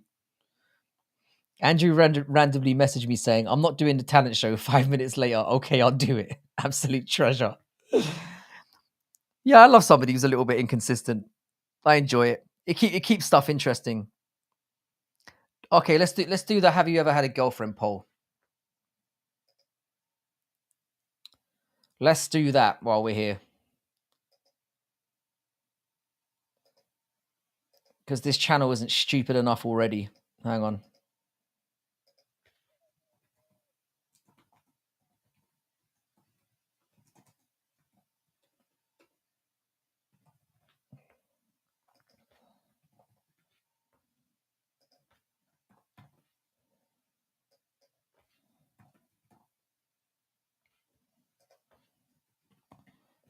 Andrew randomly messaged me saying, I'm not doing the talent show. 5 minutes later, okay, I'll do it. Absolute treasure. Yeah, I love somebody who's a little bit inconsistent. I enjoy it. It keeps stuff interesting. Okay, let's do the have you ever had a girlfriend poll. Let's do that while we're here. because this channel isn't stupid enough already. Hang on.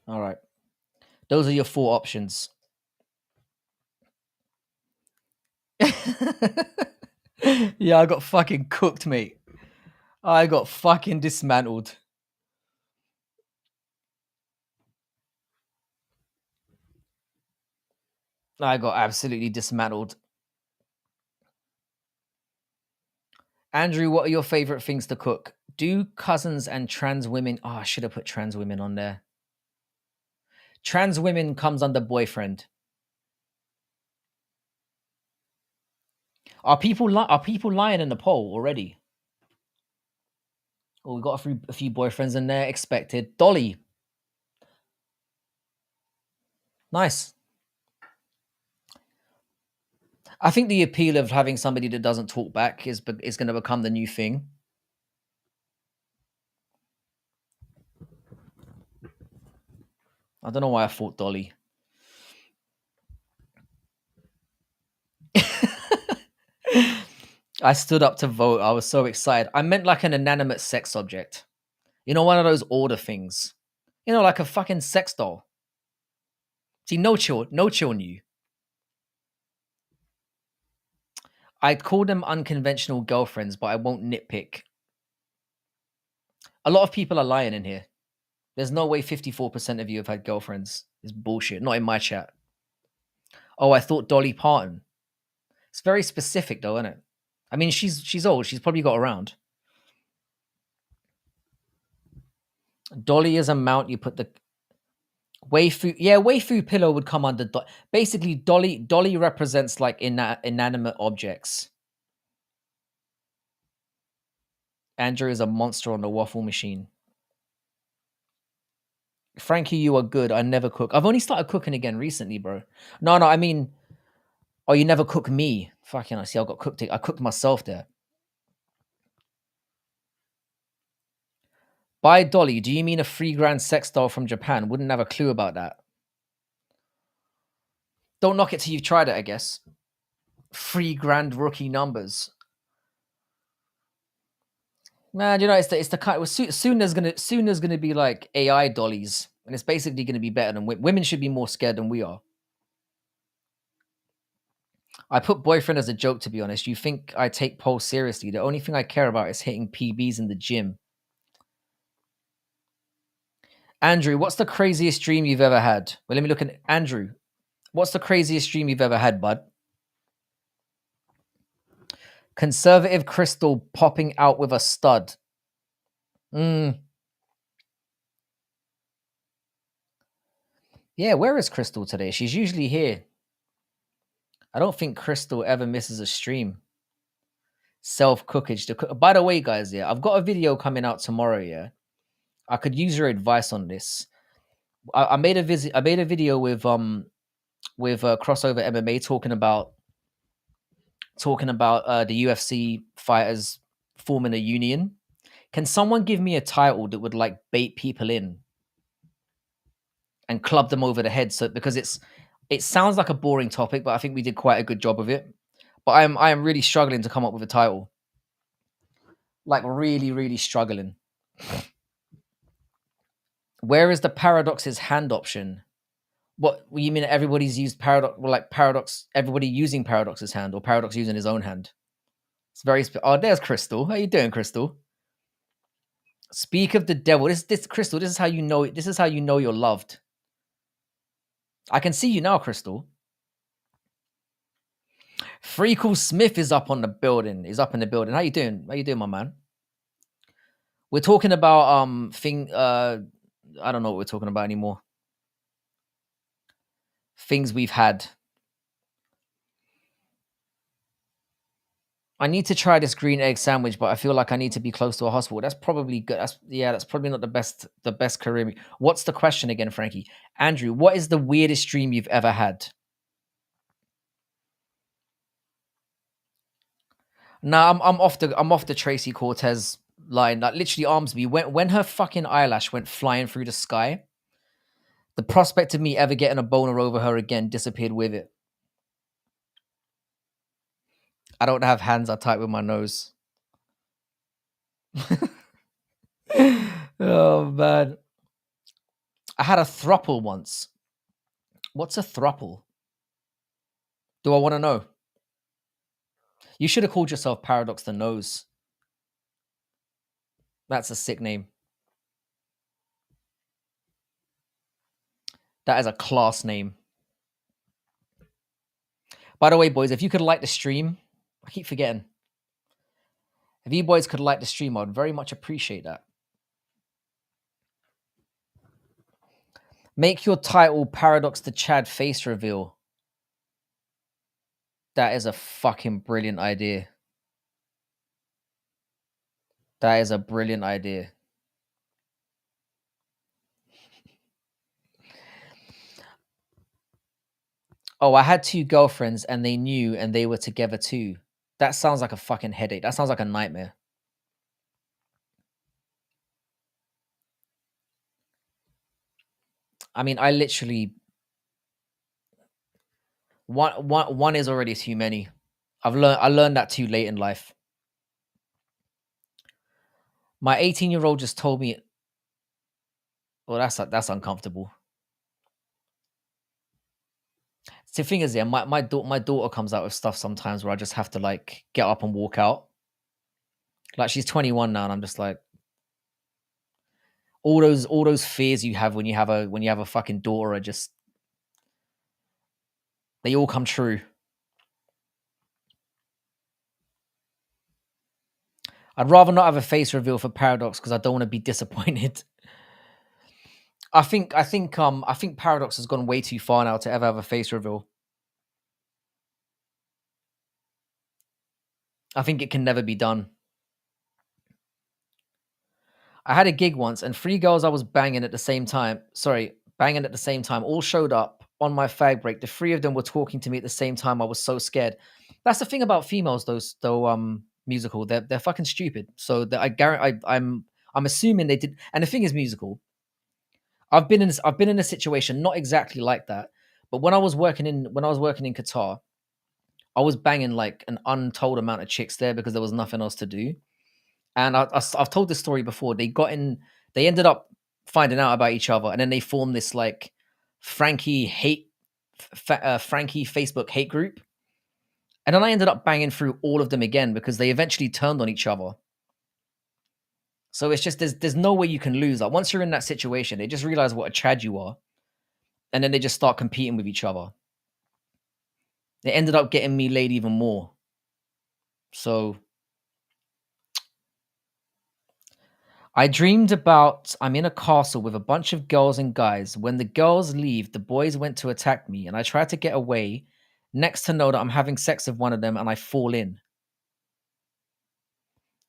All right. Those are your 4 options. Yeah, I got fucking cooked, mate. I got fucking dismantled. I got absolutely dismantled. Andrew, what are your favorite things to cook? Do cousins and trans women? Oh, I should have put trans women on there. Trans women comes under boyfriend. Are people lying in the poll already? Oh, we got a few boyfriends in there. Expected. Dolly. Nice. I think the appeal of having somebody that doesn't talk back is going to become the new thing. I don't know why I thought Dolly. I stood up to vote. I was so excited. I meant like an inanimate sex object. You know, one of those order things. You know, like a fucking sex doll. See, no chill knew. I'd call them unconventional girlfriends, but I won't nitpick. A lot of people are lying in here. There's no way 54% of you have had girlfriends. It's bullshit. Not in my chat. Oh, I thought Dolly Parton. It's very specific though, isn't it? I mean, she's old. She's probably got around. Dolly is a mount. You put the waifu. Yeah, waifu pillow would come under. Basically, Dolly represents like inanimate objects. Andrew is a monster on the waffle machine. Frankie, you are good. I never cook. I've only started cooking again recently, bro. No, I mean, oh, you never cook me. Fucking, I see. I got cooked. I cooked myself there. By Dolly, do you mean a $3,000 sex doll from Japan? Wouldn't have a clue about that. Don't knock it till you've tried it, I guess. $3,000 rookie numbers. Man, you know, it's the kind. Soon there's gonna be like AI dollies, and it's basically gonna be better than women. Should be more scared than we are. I put boyfriend as a joke, to be honest. You think I take polls seriously? The only thing I care about is hitting PBs in the gym. Andrew, what's the craziest dream you've ever had? Well, let me look at Andrew. What's the craziest dream you've ever had, bud? Conservative crystal popping out with a stud. Yeah, where is Crystal today? She's usually here. I don't think Crystal ever misses a stream. Self-cookage. By the way, guys, yeah, I've got a video coming out tomorrow, yeah. I could use your advice on this. I made a video with crossover MMA talking about the UFC fighters forming a union. Can someone give me a title that would like bait people in and club them over the head? So because it sounds like a boring topic, but I think we did quite a good job of it. But I am really struggling to come up with a title. Like really, really struggling. Where is the Paradox's hand option? What you mean? Everybody's used Paradox, well, like Paradox. Everybody using Paradox's hand, or Paradox using his own hand. It's very. Oh, there's Crystal. How you doing, Crystal? Speak of the devil. This Crystal. This is how you know. This is how you know you're loved. I can see you now, Crystal. Freakle Smith is up on the building. He's up in the building. How you doing? How you doing, my man? We're talking about I don't know what we're talking about anymore. Things we've had. I need to try this green egg sandwich, but I feel like I need to be close to a hospital. That's probably good. That's probably not the best career. What's the question again, Frankie? Andrew, what is the weirdest dream you've ever had? Nah, I'm off the Tracy Cortez line. Like literally Armsby. When her fucking eyelash went flying through the sky, the prospect of me ever getting a boner over her again disappeared with it. I don't have hands I type with my nose. Oh man. I had a thruple once. What's a thruple? Do I want to know? You should have called yourself Paradox the Nose. That's a sick name. That is a class name. By the way, boys, if you could like the stream, I keep forgetting. If you boys could like the stream, I'd very much appreciate that. Make your title Paradox the Chad face reveal. That is a fucking brilliant idea. That is a brilliant idea. Oh, I had 2 girlfriends and they knew and they were together too. That sounds like a fucking headache. That sounds like a nightmare. I mean, I literally one is already too many. I learned that too late in life. My 18-year-old just told me, well, that's uncomfortable. The thing is, yeah, my daughter comes out with stuff sometimes where I just have to like get up and walk out. Like she's 21 now, and I'm just like, all those fears you have when you have a fucking daughter are just, they all come true. I'd rather not have a face reveal for Paradox because I don't want to be disappointed. I think Paradox has gone way too far now to ever have a face reveal. I think it can never be done. I had a gig once and 3 girls I was banging at the same time. Sorry, banging at the same time all showed up on my fag break. The 3 of them were talking to me at the same time. I was so scared. That's the thing about females, though. Musical, they're fucking stupid. So that I guarantee, I'm assuming they did. And the thing is, musical. I've been in a situation not exactly like that, but when I was working in Qatar, I was banging like an untold amount of chicks there because there was nothing else to do. And I've told this story before. They ended up finding out about each other, and then they formed this like Frankie Facebook hate group. And then I ended up banging through all of them again because they eventually turned on each other. So it's just there's no way you can lose. Like once you're in that situation, they just realize what a Chad you are, and then they just start competing with each other. They ended up getting me laid even more. So I dreamed about I'm in a castle with a bunch of girls and guys. When the girls leave, the boys went to attack me, and I tried to get away. Next to know that I'm having sex with one of them, and I fall in.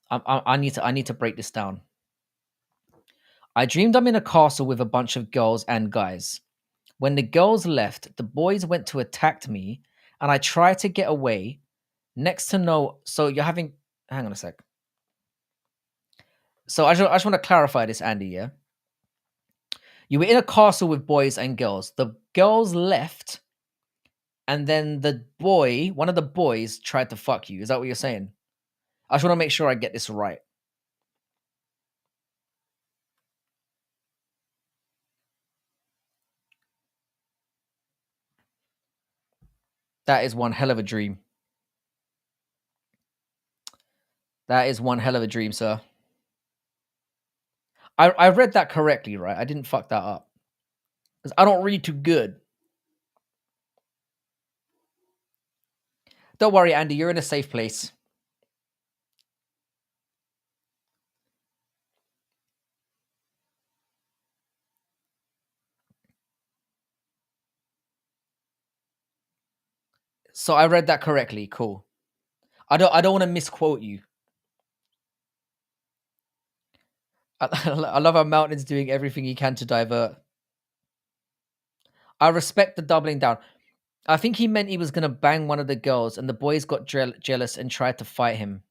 I need to break this down. I dreamed I'm in a castle with a bunch of girls and guys. When the girls left, the boys went to attack me, and I tried to get away. Next to know, so you're having. Hang on a sec. So I just want to clarify this, Andy. Yeah, you were in a castle with boys and girls. The girls left, and then one of the boys, tried to fuck you. Is that what you're saying? I just want to make sure I get this right. That is one hell of a dream. That is one hell of a dream, sir. I read that correctly, right? I didn't fuck that up. Because I don't read too good. Don't worry, Andy, you're in a safe place. So I read that correctly. Cool. I don't want to misquote you. I love how Mountain's doing everything he can to divert. I respect the doubling down. I think he meant he was gonna bang one of the girls, and the boys got jealous and tried to fight him.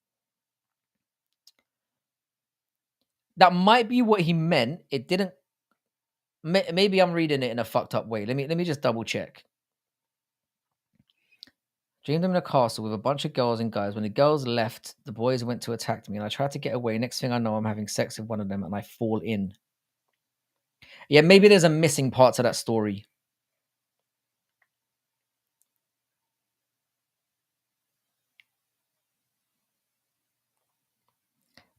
That might be what he meant. It didn't. Maybe I'm reading it in a fucked up way. Let me just double check. Dreamed I'm in a castle with a bunch of girls and guys. When the girls left, the boys went to attack me, and I tried to get away. Next thing I know, I'm having sex with one of them, and I fall in. Yeah, maybe there's a missing part to that story.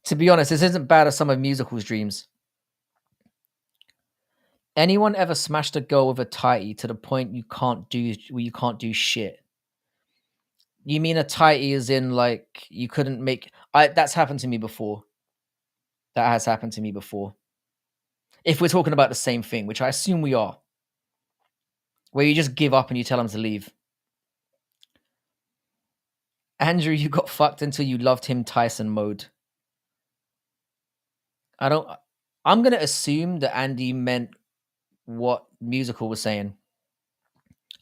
To be honest, this isn't bad as some of musicals' dreams. Anyone ever smashed a girl with a tighty to the point you can't do shit? You mean a tighty as in like you couldn't make? That's happened to me before. That has happened to me before. If we're talking about the same thing, which I assume we are, where you just give up and you tell them to leave. Andrew, you got fucked until you loved him Tyson mode. I'm gonna assume that Andy meant what musical was saying.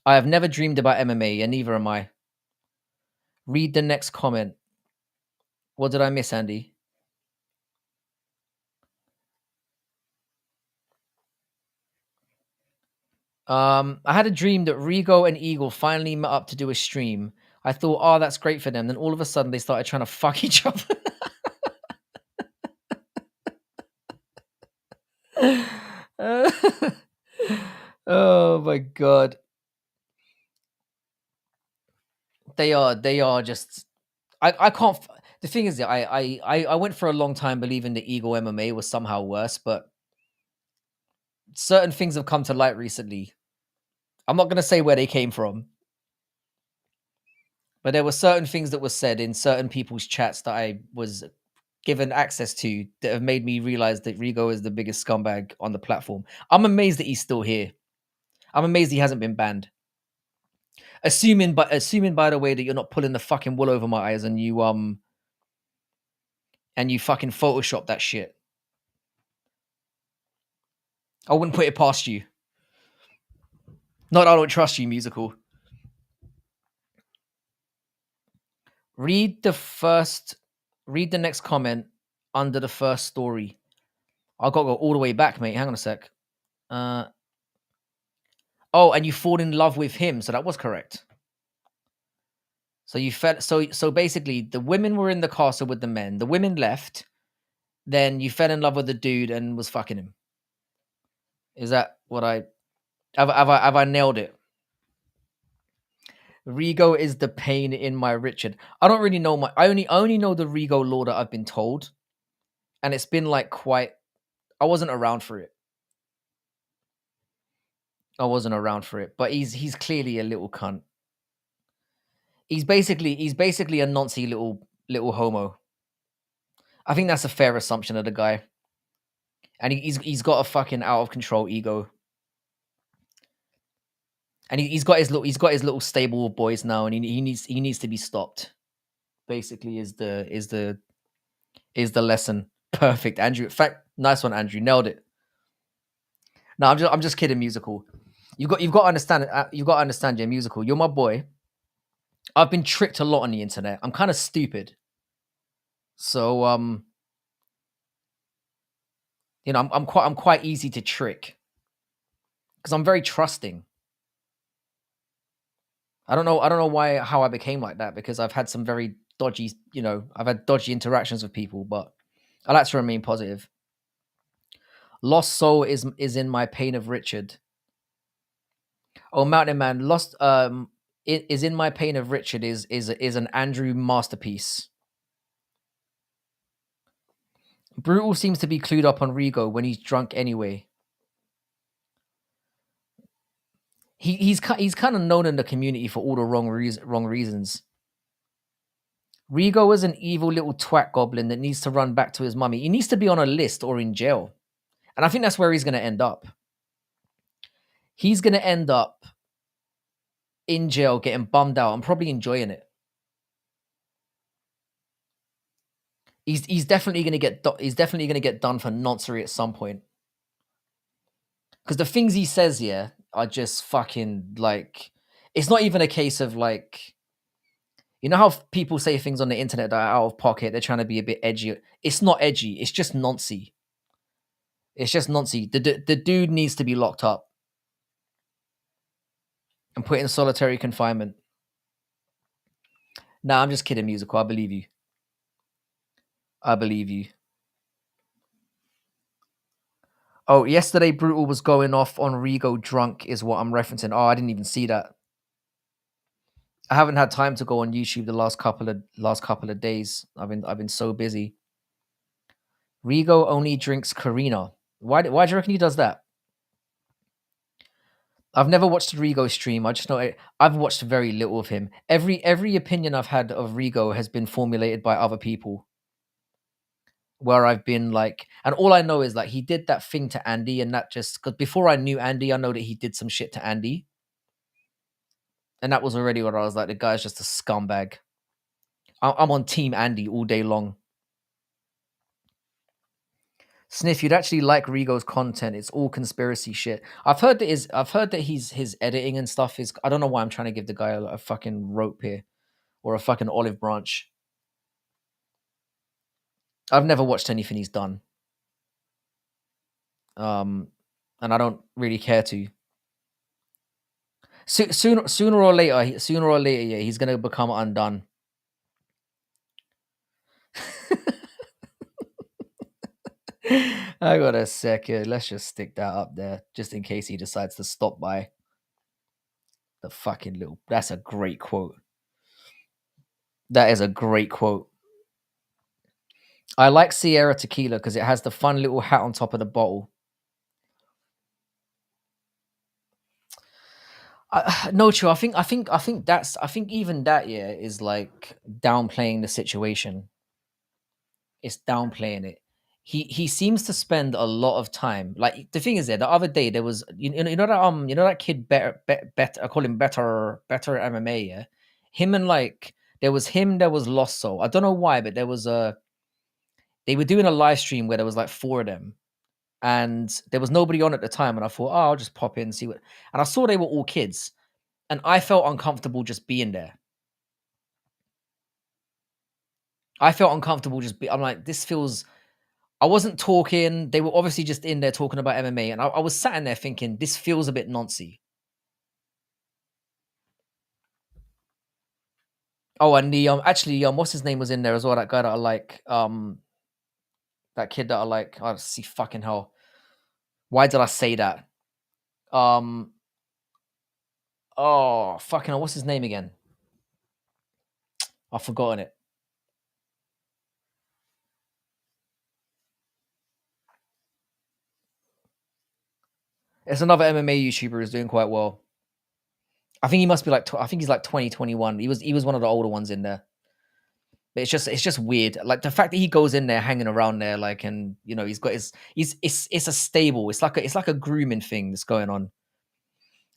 I have never dreamed about MMA, and neither am I. Read the next comment. What did I miss, Andy? I had a dream that Rigo and Eagle finally met up to do a stream. I thought, oh, that's great for them. Then all of a sudden, they started trying to fuck each other. Oh my god. They are just. I can't. The thing is, I went for a long time believing that Eagle MMA was somehow worse, but certain things have come to light recently. I'm not gonna say where they came from, but there were certain things that were said in certain people's chats that I was given access to that have made me realize that Rigo is the biggest scumbag on the platform. I'm amazed that he's still here. I'm amazed he hasn't been banned. Assuming by the way that you're not pulling the fucking wool over my eyes and you fucking Photoshop that shit. I wouldn't put it past you. Not I don't trust you, musical. Read the next comment under the first story. I've got to go all the way back, mate. Hang on a sec. Oh, and you fall in love with him, so that was correct. So you fell. So basically, the women were in the castle with the men. The women left. Then you fell in love with the dude and was fucking him. Is that what I have I nailed it? Rigo is the pain in my Richard. I don't really know I only know the Rigo lore that I've been told, and it's been like quite. I wasn't around for it. But he's clearly a little cunt. He's basically a noncy little homo. I think that's a fair assumption of the guy, and he's got a fucking out of control ego, and he's got his little stable of boys now, and he needs to be stopped. Basically, is the lesson. Perfect, Andrew. In fact, nice one, Andrew. Nailed it. No, I'm just kidding. Musical. You've got to understand. You've got to understand. You're musical. You're my boy. I've been tricked a lot on the internet. I'm kind of stupid. So I'm quite easy to trick because I'm very trusting. I don't know how I became like that, because I've had some very dodgy, I've had dodgy interactions with people, but I like to remain positive. Lost Soul is in my pain of Richard. Oh, Mountain Man, Lost is in my pain of Richard is an Andrew masterpiece. Brutal seems to be clued up on Rigo when he's drunk anyway. He's kind of known in the community for all the wrong reasons. Rigo is an evil little twat goblin that needs to run back to his mummy. He needs to be on a list or in jail. And I think that's where he's going to end up. He's going to end up in jail, getting bummed out and probably enjoying it. He's definitely going to get done for noncery at some point. Because the things he says here are just fucking like, It's not even a case of like, you know how people say things on the internet that are out of pocket. They're trying to be a bit edgy. It's not edgy. It's just noncy. It's just noncy. The dude needs to be locked up and put in solitary confinement. Nah, I'm just kidding, musical. I believe you. I believe you. Oh, yesterday Brutal was going off on Rigo drunk is what I'm referencing. Oh, I didn't even see that. I haven't had time to go on YouTube the last couple of days. I've been so busy. Rigo only drinks Karina. Why do you reckon he does that? I've never watched Rigo stream. I just know I've watched very little of him. Every opinion I've had of Rigo has been formulated by other people. Where I've been like, and all I know is like he did that thing to Andy, and that just because before I knew Andy, I know that he did some shit to Andy, and that was already what I was like. The guy's just a scumbag. I'm on Team Andy all day long. Sniff, you'd actually like Rigo's content. It's all conspiracy shit. I've heard that his editing and stuff is. I don't know why I'm trying to give the guy a fucking rope here or a fucking olive branch. I've never watched anything he's done. And I don't really care to. Sooner or later, yeah, he's gonna become undone. I got a second. Let's just stick that up there, just in case he decides to stop by. The fucking little. That's a great quote. That is a great quote. I like Sierra Tequila because it has the fun little hat on top of the bottle. No, true. I think even that is like downplaying the situation. It's downplaying it. He seems to spend a lot of time. Like the thing is, the other day there was you know that kid better I call him better MMA. Yeah, him and like there was Lost Soul. I don't know why, but there was they were doing a live stream where there was like four of them, and there was nobody on at the time. And I thought, oh, I'll just pop in and see what. And I saw they were all kids, and I felt uncomfortable just being there. I felt uncomfortable I'm like, this feels. I wasn't talking. They were obviously just in there talking about MMA, and I was sat in there thinking, this feels a bit noncy. Oh, and the actually what's his name was in there as well. That guy that I like, that kid that I like. I see fucking hell. Why did I say that? Oh fucking hell, what's his name again? I've forgotten it. It's another MMA YouTuber who's doing quite well. I think he must be like. I think he's like 2021. He was one of the older ones in there. But it's just weird. Like the fact that he goes in there hanging around there, like, and you know, he's got it's a stable. It's like a grooming thing that's going on.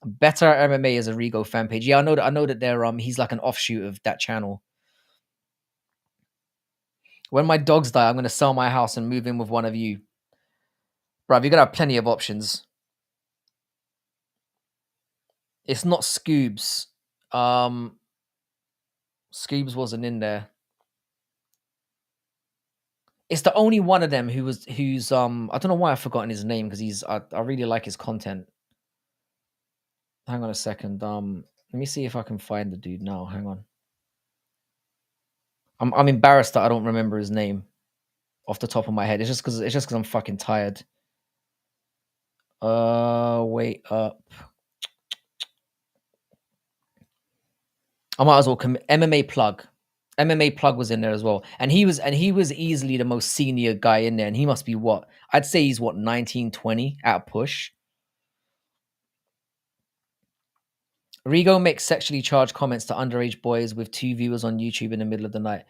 Better MMA is a Rigo fan page. Yeah, I know that they're he's like an offshoot of that channel. When my dogs die, I'm gonna sell my house and move in with one of you. Bruv, you're gonna have plenty of options. It's not Scoobs. Scoobs wasn't in there. It's the only one of them who's I don't know why I've forgotten his name because I really like his content. Hang on a second. Let me see if I can find the dude now. Hang on. I'm embarrassed that I don't remember his name off the top of my head. It's just because I'm fucking tired. Wait up. I might as well MMA plug. MMA plug was in there as well, and he was easily the most senior guy in there, and he must be what I'd say he's what 19, 20 at a push. Rigo makes sexually charged comments to underage boys with 2 viewers on YouTube in the middle of the night.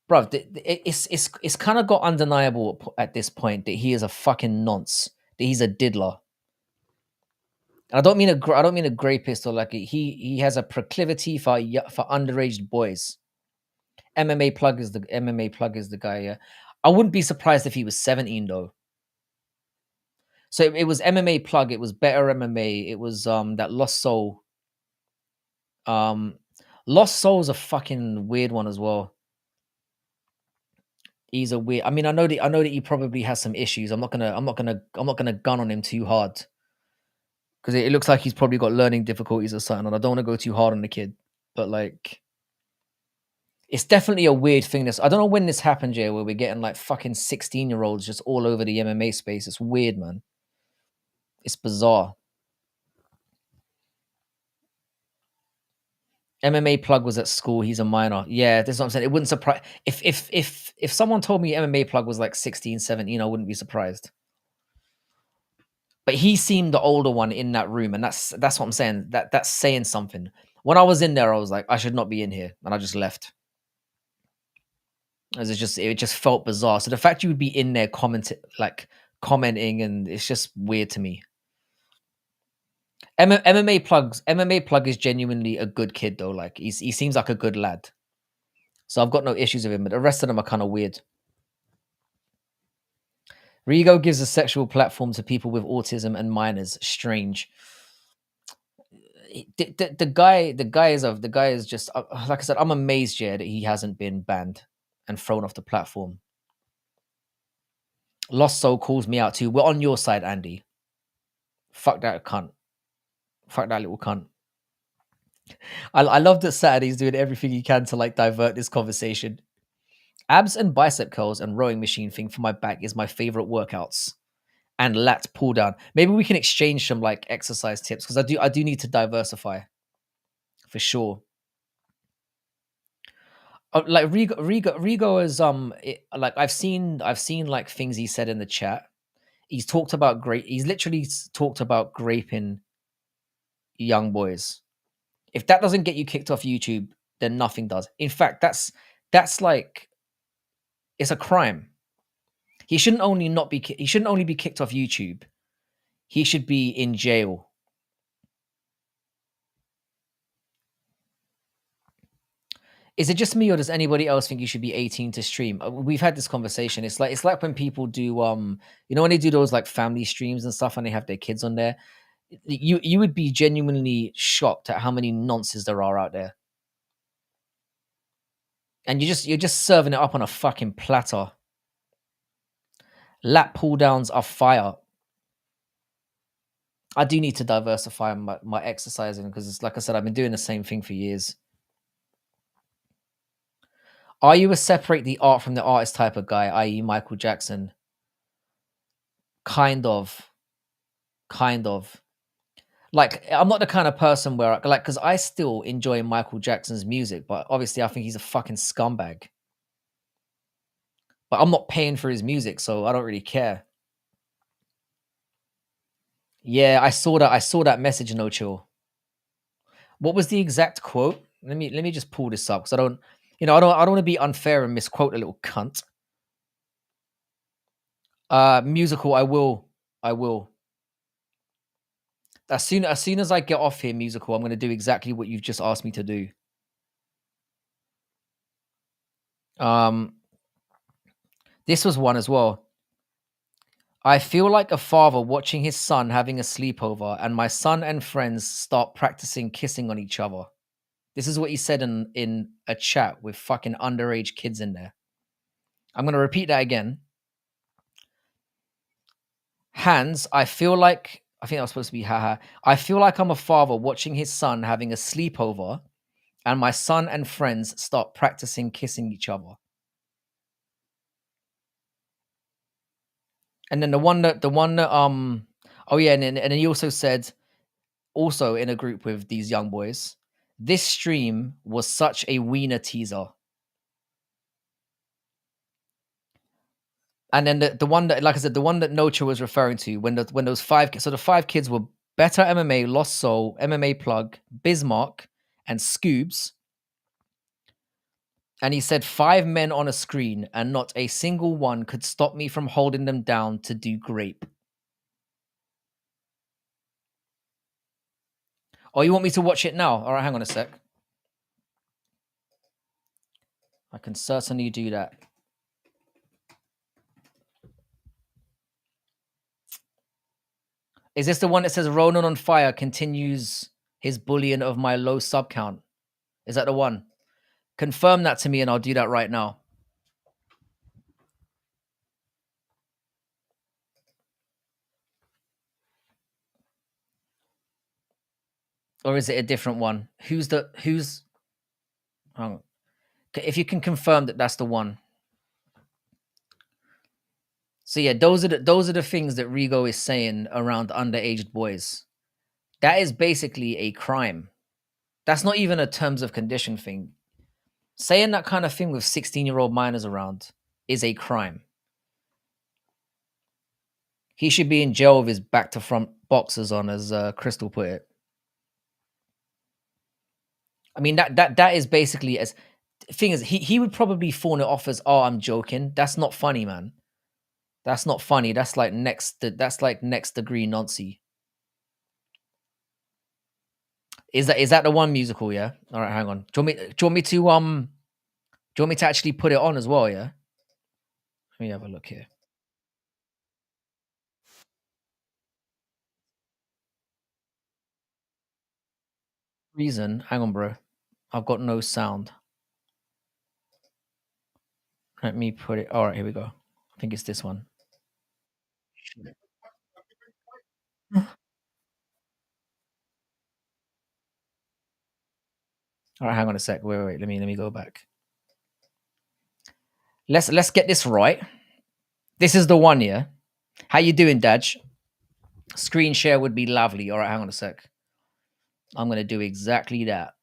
Bro, it's kind of got undeniable at this point that he is a fucking nonce. That he's a diddler. And I don't mean a grapist or like he has a proclivity for underage boys. MMA plug is the guy. Yeah, I wouldn't be surprised if he was 17 though. So it was MMA plug. It was better MMA. It was that Lost Soul. Um, Lost Soul's a fucking weird one as well. He's a weird. I mean, I know that he probably has some issues. I'm not gonna gun on him too hard because it looks like he's probably got learning difficulties or something, and I don't want to go too hard on the kid. But like, it's definitely a weird thing. This I don't know when this happened, Jay, where we're getting like fucking 16-year-olds just all over the MMA space. It's weird, man. It's bizarre. MMA plug was at school. He's a minor. Yeah, this is what I'm saying. It wouldn't surprise if someone told me MMA plug was like 16, 17, I wouldn't be surprised. But he seemed the older one in that room, and that's what I'm saying. That's saying something. When I was in there, I was like, I should not be in here, and I just left. As it just felt bizarre. So the fact you would be in there commenting, and it's just weird to me. MMA plug is genuinely a good kid though. Like he seems like a good lad. So I've got no issues with him, but the rest of them are kind of weird. Rigo gives a sexual platform to people with autism and minors. Strange. The guy is just like I said. I'm amazed, yeah, that he hasn't been banned and thrown off the platform. Lost Soul calls me out too. We're on your side, Andy. Fuck that cunt. Fuck that little cunt. I love that Saturday's doing everything he can to like divert this conversation. Abs and bicep curls and rowing machine thing for my back is my favorite workouts. And lat pull down. Maybe we can exchange some like exercise tips because I do need to diversify for sure. Like Rigo is like I've seen like things he said in the chat. He's talked about he's literally talked about graping young boys. If that doesn't get you kicked off YouTube, then nothing does. In fact, that's like it's a crime. He shouldn't only be kicked off YouTube. He should be in jail. Is it just me or does anybody else think you should be 18 to stream? We've had this conversation. It's like when people do you know when they do those like family streams and stuff and they have their kids on there. You would be genuinely shocked at how many nonsense there are out there. And you're just serving it up on a fucking platter. Lat pull downs are fire. I do need to diversify my exercising because it's like I said, I've been doing the same thing for years. Are you a separate the art from the artist type of guy, i.e. Michael Jackson? Kind of. Like, I'm not the kind of person where, like, because I still enjoy Michael Jackson's music, but obviously I think he's a fucking scumbag. But I'm not paying for his music, so I don't really care. Yeah, I saw that message, No Chill. What was the exact quote? Let me just pull this up because I don't want to be unfair and misquote a little cunt. Musical, I will. As soon as I get off here, musical, I'm going to do exactly what you've just asked me to do. This was one as well. I feel like a father watching his son having a sleepover, and my son and friends start practicing kissing on each other. This is what he said in a chat with fucking underage kids in there. I'm going to repeat that again. Hans, I think that was supposed to be haha. I feel like I'm a father watching his son having a sleepover, and my son and friends start practicing kissing each other. And then the one that oh yeah, and then he also said, also in a group with these young boys, this stream was such a wiener teaser. And then the one that, like I said, the one that Nocha was referring to when those the 5 kids were Better MMA, Lost Soul, MMA Plug, Bismarck, and Scoobs. And he said 5 men on a screen, and not a single one could stop me from holding them down to do grape. Oh, you want me to watch it now? All right, hang on a sec. I can certainly do that. Is this the one that says Ronan on fire continues His bullying of my low sub count. Is that the one? Confirm that to me and I'll do that right now. Or is it a different one? Who's hang on. If you can confirm that that's the one. So yeah, those are the things that Rigo is saying around underage boys. That is basically a crime. That's not even a terms of condition thing. Saying that kind of thing with 16-year-old minors around is a crime. He should be in jail with his back to front boxers on, as Crystal put it. I mean, that is basically as thing is he would probably fawn it off as, oh, I'm joking. That's not funny, man. That's not funny. That's like next degree Nazi. Is that the one musical? Yeah. All right, hang on. Do you want me to actually put it on as well? Yeah. Let me have a look here. Reason. Hang on, bro. I've got no sound. Let me put it. All right, here we go. I think it's this one. All right, hang on a sec. Wait. Let me go back. Let's get this right. This is the one, yeah. How you doing, Daj? Screen share would be lovely. All right, hang on a sec. I'm gonna do exactly that.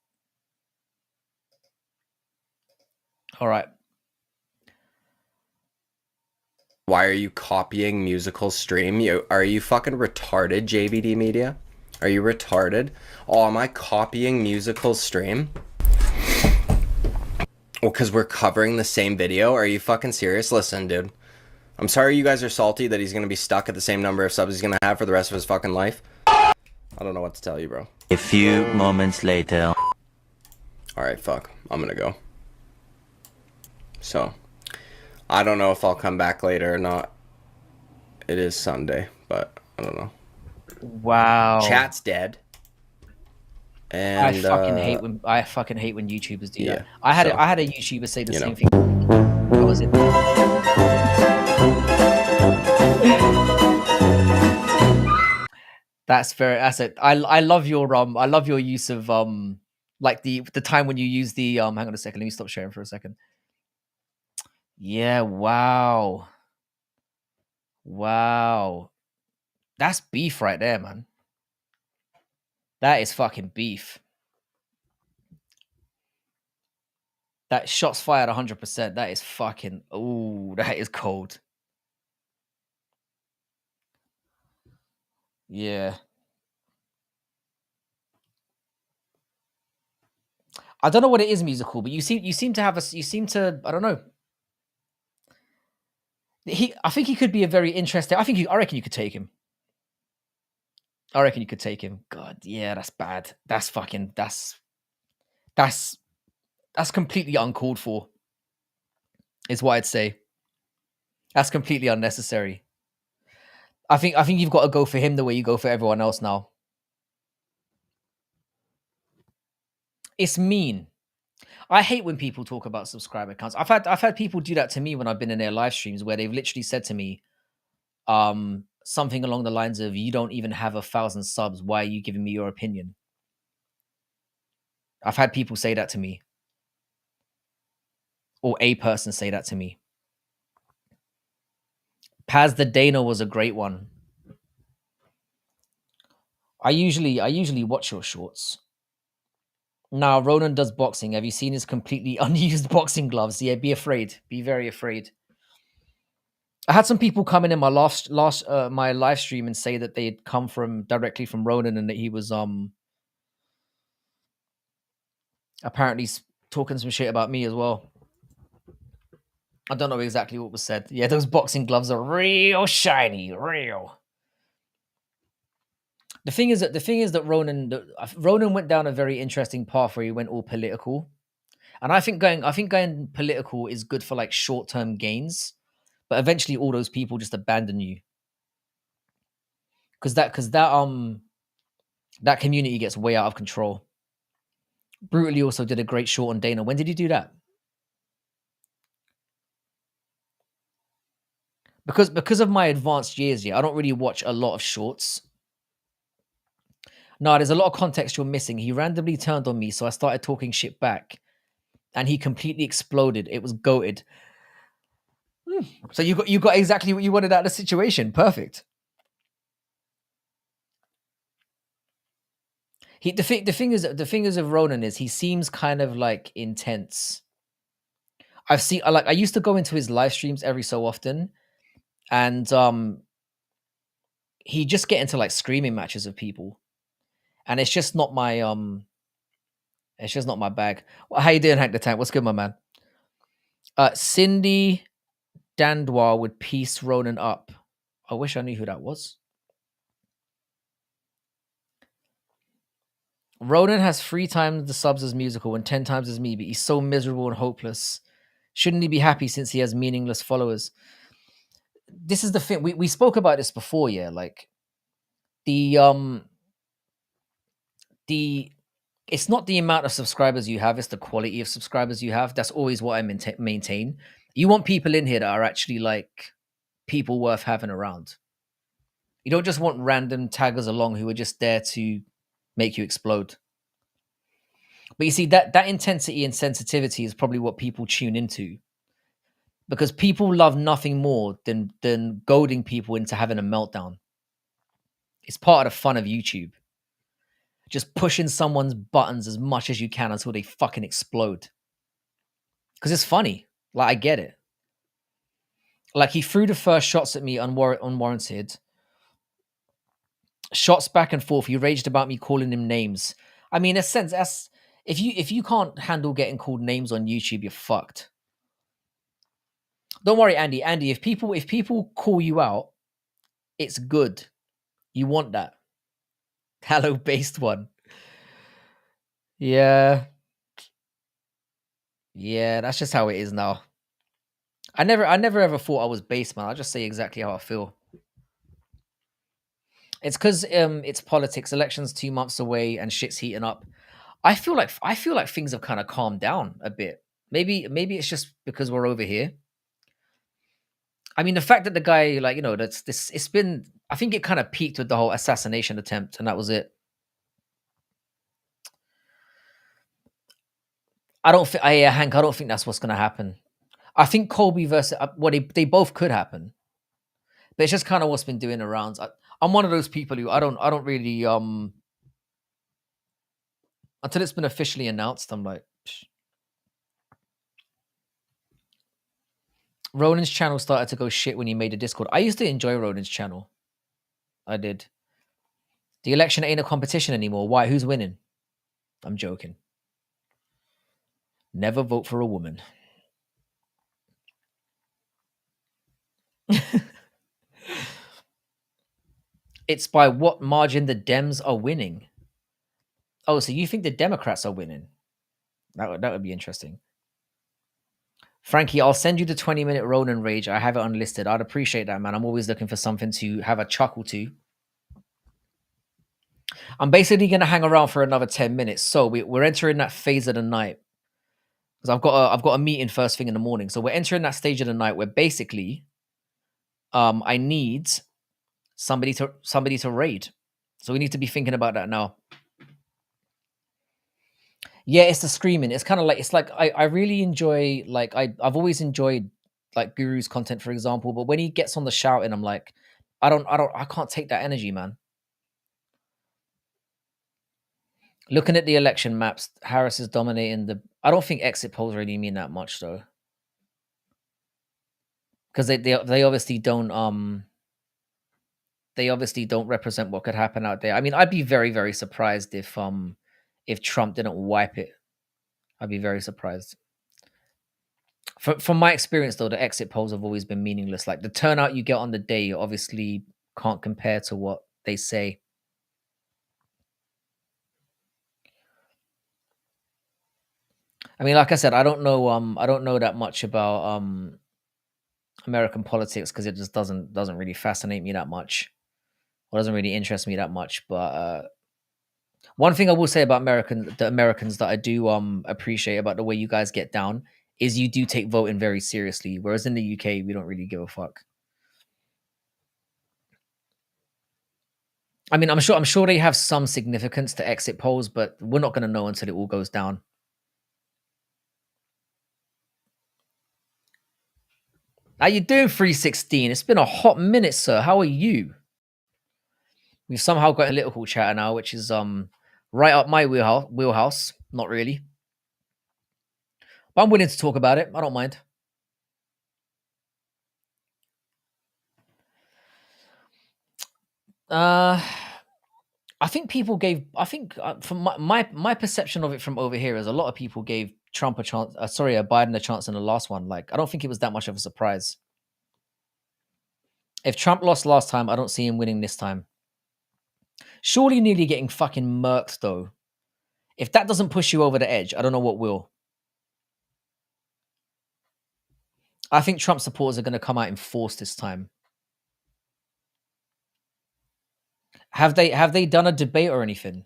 All right. Why are you copying musical stream? Are you fucking retarded, JVD Media? Are you retarded? Oh, am I copying musical stream? Well, because we're covering the same video? Are you fucking serious? Listen, dude. I'm sorry you guys are salty that he's going to be stuck at the same number of subs he's going to have for the rest of his fucking life. I don't know what to tell you, bro. A few moments later. Alright, fuck. I'm going to go. So, I don't know if I'll come back later or not. It is Sunday, but I don't know. Wow. Chat's dead. And I fucking hate when YouTubers do that. I had a YouTuber say the same thing. I was in. That's it. I love your use of like the time when you use the hang on a second, let me stop sharing for a second. Yeah, wow. That's beef right there, man. That is fucking beef. That shots fired 100%. That is fucking, ooh, that is cold. Yeah. I don't know what it is musical, but you seem to have I don't know. I think he could be a very interesting. I reckon you could take him. God, yeah, that's bad. That's fucking that's completely uncalled for. Is what I'd say. That's completely unnecessary. I think you've got to go for him the way you go for everyone else now. It's mean. I hate when people talk about subscriber counts. I've had people do that to me when I've been in their live streams where they've literally said to me, something along the lines of, "You don't even have 1,000 subs. Why are you giving me your opinion?" I've had people say that to me, or a person say that to me. Paz the Dana was a great one. I usually watch your shorts. Now, Ronan does boxing. Have you seen his completely unused boxing gloves? Yeah, be afraid. Be very afraid. I had some people come in my my live stream and say that they'd come directly from Ronan and that he was apparently talking some shit about me as well. I don't know exactly what was said. Yeah, those boxing gloves are real shiny, real. The thing is that Ronan went down a very interesting path where he went all political, and I think going political is good for like short-term gains, but eventually all those people just abandon you because that That community gets way out of control. Brutally also did a great short on Dana. When did he do that? Because of my advanced years, yeah, I don't really watch a lot of shorts. No, there's a lot of context you're missing. He randomly turned on me, so I started talking shit back, and he completely exploded. It was goated. So you got exactly what you wanted out of the situation. Perfect. The thing is of Ronan is he seems kind of like intense. I used to go into his live streams every so often, and he just get into like screaming matches of people, and it's just not my bag. Well, how you doing, Hank the Tank? What's good, my man? Cindy Dandwar would piece Ronan up. I wish I knew who that was. Ronan has 3 times the subs as musical and 10 times as me, but he's so miserable and hopeless. Shouldn't he be happy since he has meaningless followers? This is the thing. We spoke about this before, yeah. Like the it's not the amount of subscribers you have, it's the quality of subscribers you have. That's always what I maintain. You want people in here that are actually like people worth having around. You don't just want random taggers along who are just there to make you explode. But you see, that intensity and sensitivity is probably what people tune into, because people love nothing more than goading people into having a meltdown. It's part of the fun of YouTube. Just pushing someone's buttons as much as you can until they fucking explode. Because it's funny. Like, I get it. Like, he threw the first shots at me unwarranted. Shots back and forth. He raged about me calling him names. I mean, in a sense, that's if you can't handle getting called names on YouTube, you're fucked. Don't worry, Andy. Andy, if people call you out, it's good. You want that. Halo-based one. Yeah. Yeah, that's just how it is now. I never ever thought I was based, man. I just say exactly how I feel. It's because it's politics. Elections 2 months away and shit's heating up. I feel like things have kind of calmed down a bit. Maybe it's just because we're over here. I mean, the fact that the guy, like, you know, it's been, I think it kind of peaked with the whole assassination attempt, and that was it. Hank, I don't think that's what's going to happen. I think COLBY versus, well, they both could happen, but it's just kind of what's been doing the rounds. I'm one of those people who I don't really until it's been officially announced, I'm like, psh. Ronan's channel started to go shit when he made a Discord. I used to enjoy Ronan's channel. I did. The election ain't a competition anymore. Why? Who's winning? I'm joking. Never vote for a woman. It's by what margin the Dems are winning. Oh, so you think the Democrats are winning? That would be interesting. Frankie, I'll send you the 20-minute Ronan rage. I have it unlisted. I'd appreciate that, man. I'm always looking for something to have a chuckle to. I'm basically going to hang around for another 10 minutes. So we're entering that phase of the night, because I've got a meeting first thing in the morning. So we're entering that stage of the night where basically I need somebody to raid. So we need to be thinking about that now. Yeah, it's the screaming. It's kind of like, it's like I really enjoy, like I've always enjoyed like Guru's content, for example, but when he gets on the shouting, I'm like, I can't take that energy, man. Looking at the election maps, Harris is dominating the. I don't think exit polls really mean that much though, because they obviously don't represent what could happen out there. I mean, I'd be very, very surprised if Trump didn't wipe it. I'd be very surprised. From my experience, though, the exit polls have always been meaningless. Like the turnout you get on the day, obviously can't compare to what they say. I mean, like I said, I don't know that much about American politics because it just doesn't really fascinate me that much, or doesn't really interest me that much. But One thing I will say about the Americans that I do appreciate about the way you guys get down is you do take voting very seriously, whereas in the UK we don't really give a fuck. I mean, I'm sure they have some significance to exit polls, but we're not going to know until it all goes down. How you doing, 316? It's been a hot minute, sir. How are you? We've somehow got a political chatter now, which is right up my wheelhouse. Not really, but I'm willing to talk about it. I don't mind. I think people gave. I think from my perception of it from over here is a lot of people gave Trump a chance. Biden a chance in the last one. Like, I don't think it was that much of a surprise. If Trump lost last time, I don't see him winning this time. Surely nearly getting fucking murked though. If that doesn't push you over the edge, I don't know what will. I think Trump supporters are going to come out in force this time. Have they done a debate or anything?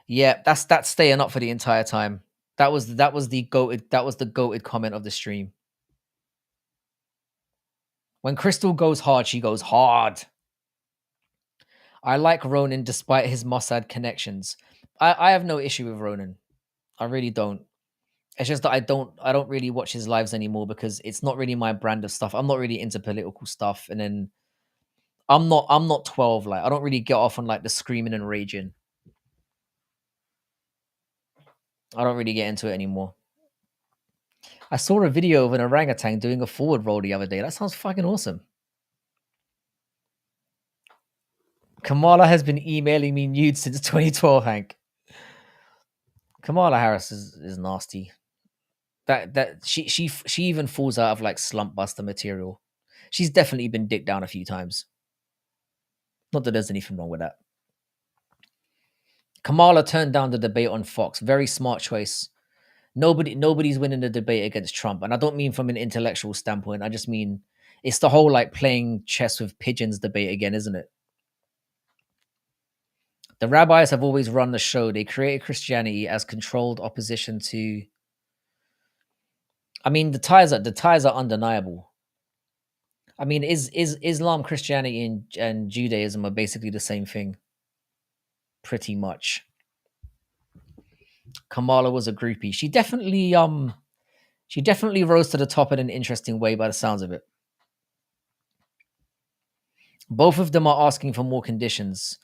Yeah, that's staying up for the entire time. That was the goated comment of the stream. When Crystal goes hard, she goes hard. I like Ronan despite his Mossad connections. I have no issue with Ronan. I really don't. It's just that I don't really watch his lives anymore because it's not really my brand of stuff. I'm not really into political stuff, and then I'm not 12. Like, I don't really get off on like the screaming and raging. I don't really get into it anymore. I saw a video of an orangutan doing a forward roll the other day. That sounds fucking awesome. Kamala has been emailing me nudes since 2012, Hank. Kamala Harris is nasty. That she even falls out of like slump buster material. She's definitely been dicked down a few times. Not that there's anything wrong with that. Kamala turned down the debate on Fox. Very smart choice. Nobody's winning the debate against Trump. And I don't mean from an intellectual standpoint. I just mean it's the whole like playing chess with pigeons debate again, isn't it? The rabbis have always run the show. They created Christianity as controlled opposition to. I mean, the ties are undeniable. I mean, is Islam, Christianity, and Judaism are basically the same thing, pretty much. Kamala was a groupie. She definitely rose to the top in an interesting way by the sounds of it. Both of them are asking for more conditions.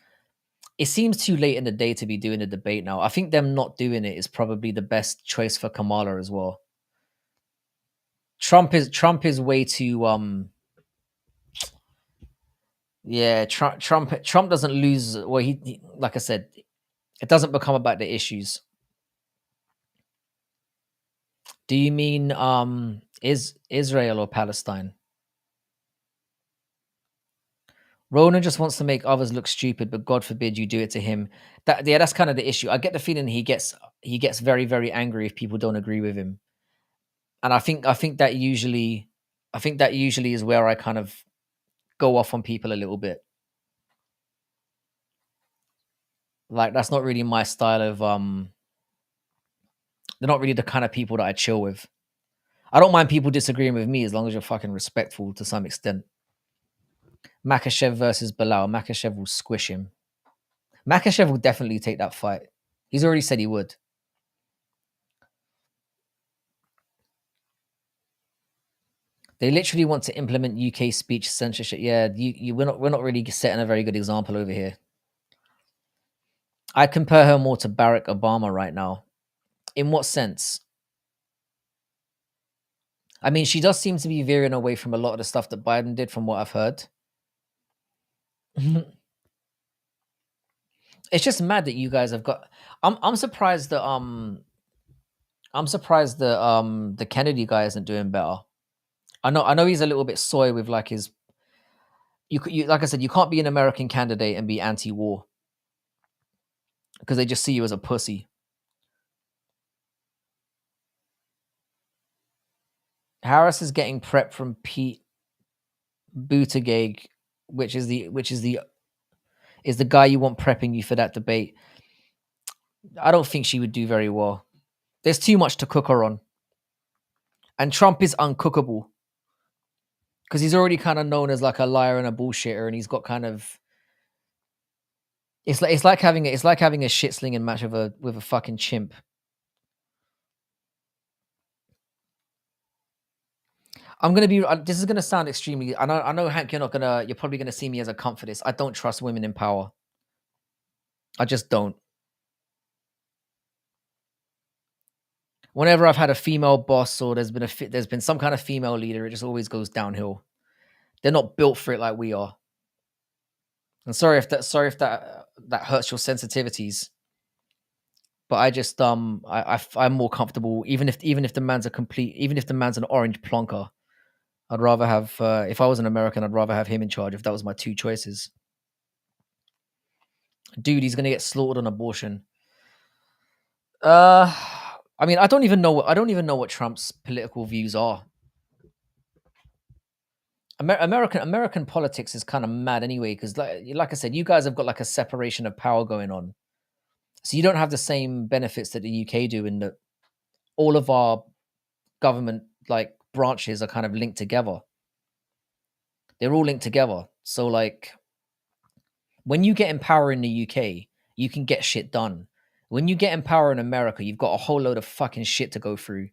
It seems too late in the day to be doing a debate now. I think them not doing it is probably the best choice for Kamala as well. Trump is way too yeah, Trump doesn't lose. Well, he like I said, it doesn't become about the issues. Do you mean is Israel or Palestine? Ronan just wants to make others look stupid, but God forbid you do it to him. That's kind of the issue. I get the feeling he gets very, very angry if people don't agree with him. And I think that usually is where I kind of go off on people a little bit. Like, that's not really my style of they're not really the kind of people that I chill with. I don't mind people disagreeing with me as long as you're fucking respectful to some extent. Makachev versus Bilal. Makachev will squish him. Makachev will definitely take that fight. He's already said he would. They literally want to implement UK speech censorship. Yeah, we're not really setting a very good example over here. I compare her more to Barack Obama right now. In what sense? I mean, she does seem to be veering away from a lot of the stuff that Biden did, from what I've heard. It's just mad that you guys have got. I'm surprised that the Kennedy guy isn't doing better. I know he's a little bit soy with like his. You like I said, you can't be an American candidate and be anti-war because they just see you as a pussy. Harris is getting prep from Pete Buttigieg, which is the. is the guy you want prepping you for that debate. I don't think she would do very well. There's too much to cook her on. And Trump is uncookable. Because he's already kind of known as like a liar and a bullshitter, and he's got kind of it's like having a shit slinging match with a fucking chimp. I'm gonna be. This is gonna sound extremely. I know, Hank. You're probably gonna see me as a cunt for this. I don't trust women in power. I just don't. Whenever I've had a female boss or there's been some kind of female leader, it just always goes downhill. They're not built for it like we are. And sorry if that hurts your sensitivities, but I just I'm more comfortable even if the man's an orange plonker. I'd rather have if I was an American, I'd rather have him in charge if that was my two choices. Dude, he's gonna get slaughtered on abortion. I mean, I don't even know what Trump's political views are. American politics is kind of mad anyway, because like I said, you guys have got like a separation of power going on, so you don't have the same benefits that the UK do, in that all of our government like branches are kind of linked together. They're all linked together, so like when you get in power in the UK, you can get shit done. When you get in power in America, you've got a whole load of fucking shit to go through,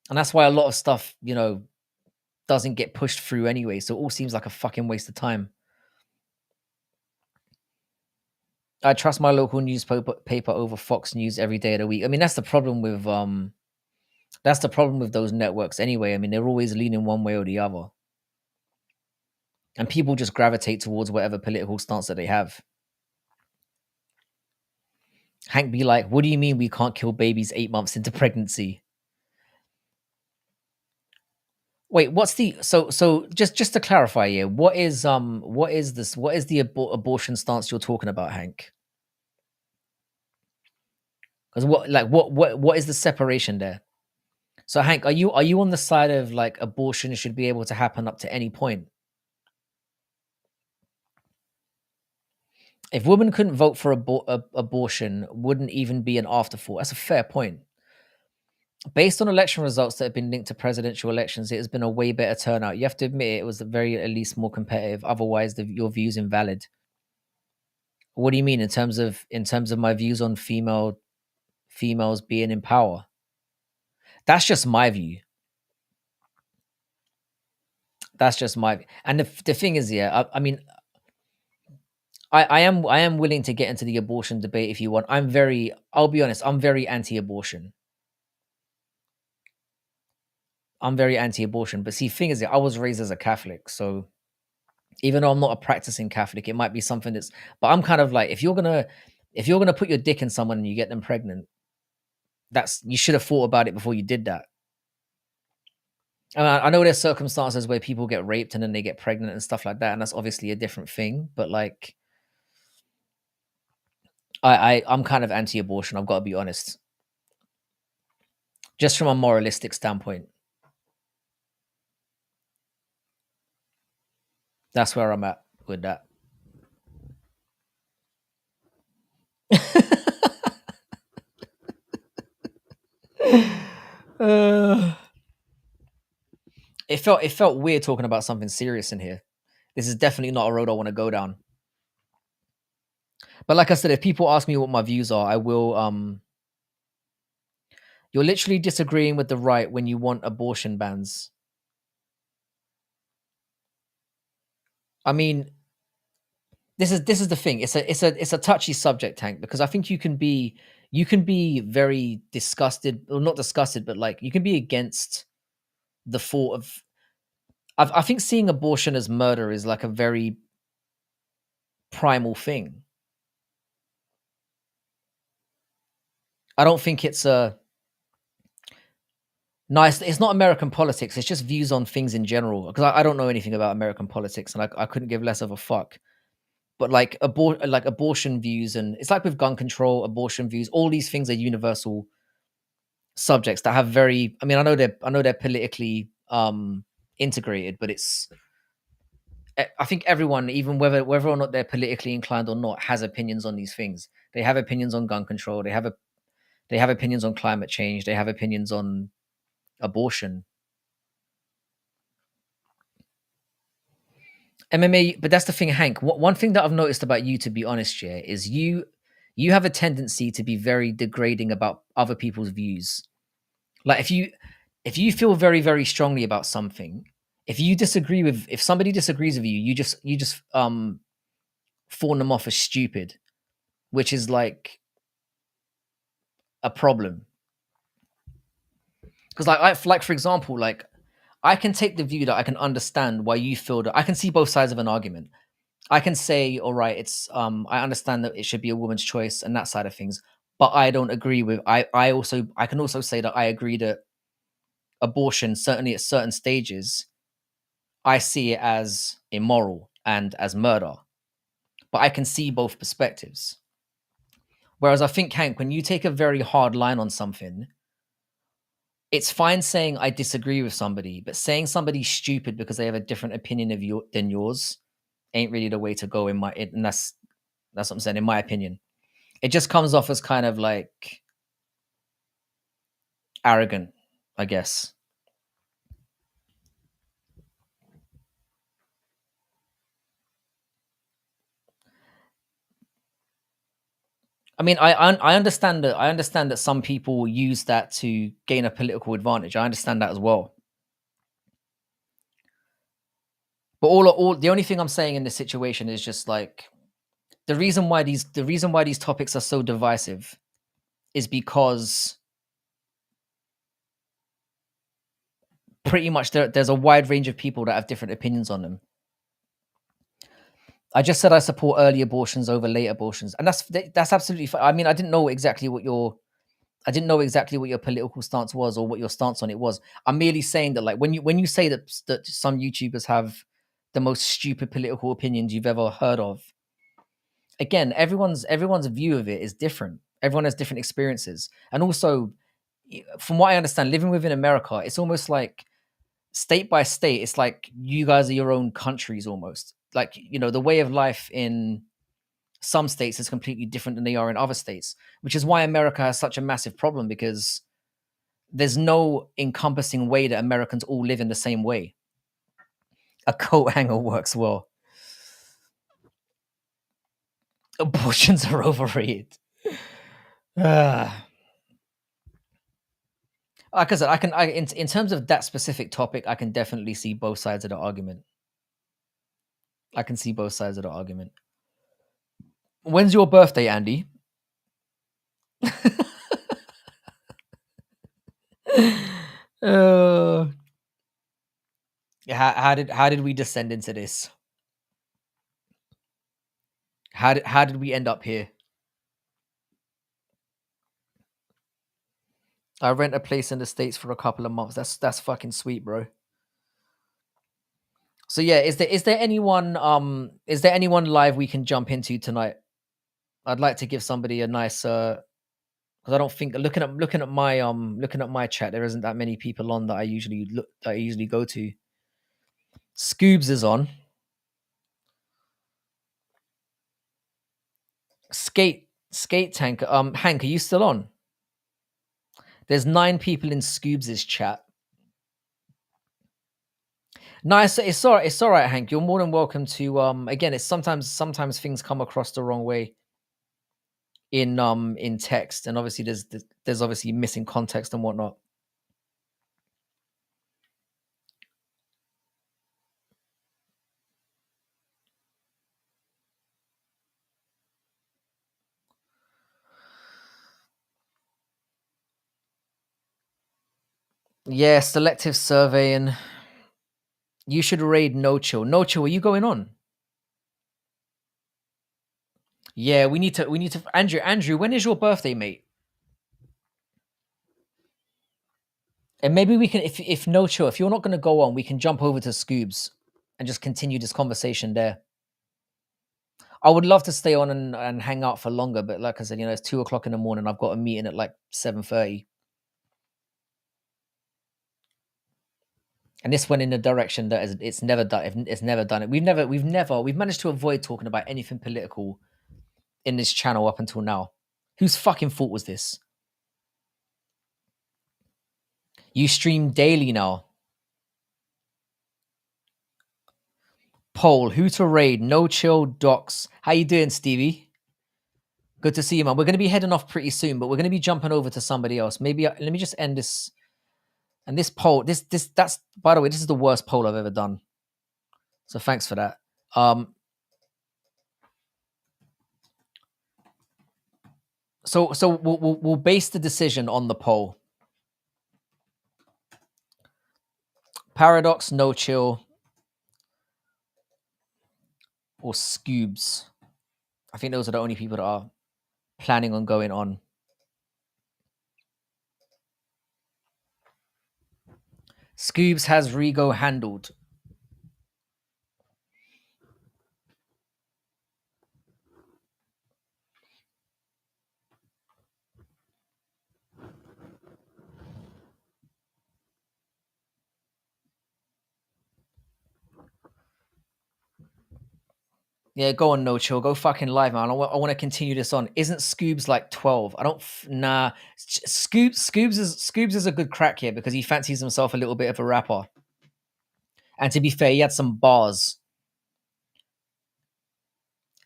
and that's why a lot of stuff, doesn't get pushed through anyway. So it all seems like a fucking waste of time. I trust my local newspaper over Fox News every day of the week. I mean, that's the problem with those networks anyway. I mean, they're always leaning one way or the other, and people just gravitate towards whatever political stance that they have. Hank be like, "What do you mean we can't kill babies 8 months into pregnancy?" Wait, what's the so just to clarify here, what is the abortion stance you're talking about, Hank? Because what is the separation there? So Hank, are you on the side of like abortion should be able to happen up to any point? If women couldn't vote for abortion, wouldn't even be an afterthought. That's a fair point. Based on election results that have been linked to presidential elections, it has been a way better turnout. You have to admit it was at least more competitive. Otherwise, your view's invalid. What do you mean in terms of my views on females being in power? That's just my view. That's just my. And the thing is, yeah, I mean, I am willing to get into the abortion debate if you want. I'll be honest, I'm very anti-abortion. But see, thing is, I was raised as a Catholic, so even though I'm not a practicing Catholic, it might be something that's. But I'm kind of like, if you're gonna put your dick in someone and you get them pregnant, you should have thought about it before you did that. I know there's circumstances where people get raped and then they get pregnant and stuff like that, and that's obviously a different thing. But like, I'm kind of anti-abortion. I've got to be honest, just from a moralistic standpoint. That's where I'm at with that. It felt weird talking about something serious in here. This is definitely not a road I want to go down. But like I said, if people ask me what my views are, I will. You're literally disagreeing with the right when you want abortion bans. I mean, this is the thing. It's a touchy subject, Hank, because I think you can be very disgusted, or not disgusted, but like you can be against the thought of. I think seeing abortion as murder is like a very primal thing. I don't think it's a nice. It's not American politics. It's just views on things in general. Because I don't know anything about American politics, and I couldn't give less of a fuck. But like abortion views, and it's like with gun control, abortion views. All these things are universal subjects that have very. I mean, I know they're politically integrated, but I think everyone, even whether or not they're politically inclined or not, has opinions on these things. They have opinions on gun control. They have opinions on climate change. They have opinions on abortion. MMA, but that's the thing, Hank. One thing that I've noticed about you, to be honest, yeah, is you have a tendency to be very degrading about other people's views. Like if you feel very, very strongly about something, if somebody disagrees with you, you just fawn them off as stupid, which is like a problem. Because like for example, like I can take the view that I can understand why you feel that I can see both sides of an argument. I can say, all right, it's I understand that it should be a woman's choice and that side of things, but I don't agree with I can also say that I agree that abortion, certainly at certain stages, I see it as immoral and as murder. But I can see both perspectives. Whereas I think, Hank, when you take a very hard line on something, it's fine saying I disagree with somebody, but saying somebody's stupid because they have a different opinion of you than yours ain't really the way to go and that's what I'm saying, in my opinion. It just comes off as kind of like arrogant, I guess. I mean, I understand that some people use that to gain a political advantage. I understand that as well. But all the only thing I'm saying in this situation is just like the reason why these topics are so divisive is because pretty much there's a wide range of people that have different opinions on them. I just said I support early abortions over late abortions, and that's absolutely fine. I mean, I didn't know exactly what your political stance was or what your stance on it was. I'm merely saying that, like, when you say that some YouTubers have the most stupid political opinions you've ever heard of, again, everyone's view of it is different. Everyone has different experiences, and also, from what I understand, living within America, it's almost like state by state. It's like you guys are your own countries almost. Like, the way of life in some states is completely different than they are in other states, which is why America has such a massive problem, because there's no encompassing way that Americans all live in the same way. A coat hanger works well. Abortions are overrated. Like I said, in terms of that specific topic, I can definitely see both sides of the argument. I can see both sides of the argument. When's your birthday, Andy? How did we descend into this? How did we end up here? I rent a place in the States for a couple of months. That's fucking sweet, bro. So yeah, is there anyone live we can jump into tonight? I'd like to give somebody a nice because I don't think looking at my chat, there isn't that many people on that I usually go to. Scoobs is on. Skate Tank. Hank, are you still on? There's 9 people in Scoobs' chat. Nice. It's all right. It's all right, Hank. You're more than welcome to. Again, it's sometimes things come across the wrong way in text, and obviously there's obviously missing context and whatnot. Yeah, selective surveying. You should raid No Chill. No Chill, are you going on? Yeah, we need to. Andrew, when is your birthday, mate? And maybe we can, if No Chill, if you're not going to go on, we can jump over to Scoobs and just continue this conversation there. I would love to stay on and hang out for longer, but like I said, it's 2:00 in the morning. I've got a meeting at like 7:30. And this went in a direction that it's never done. It's never done it. We've managed to avoid talking about anything political in this channel up until now. Whose fucking fault was this? You stream daily now. Poll, who to raid? No chill docs. How you doing, Stevie? Good to see you, man. We're going to be heading off pretty soon, but we're going to be jumping over to somebody else. Maybe let me just end this. And this poll, that's, by the way, this is the worst poll I've ever done. So thanks for that. So we'll base the decision on the poll. Paradox, no chill, or Scoobs. I think those are the only people that are planning on going on. Scoobs has Rigo handled. Yeah, go on, no chill. Go fucking live, man. I want to continue this on. Isn't Scoobs like 12? I don't. Nah. Scoobs is a good crack here because he fancies himself a little bit of a rapper. And to be fair, he had some bars.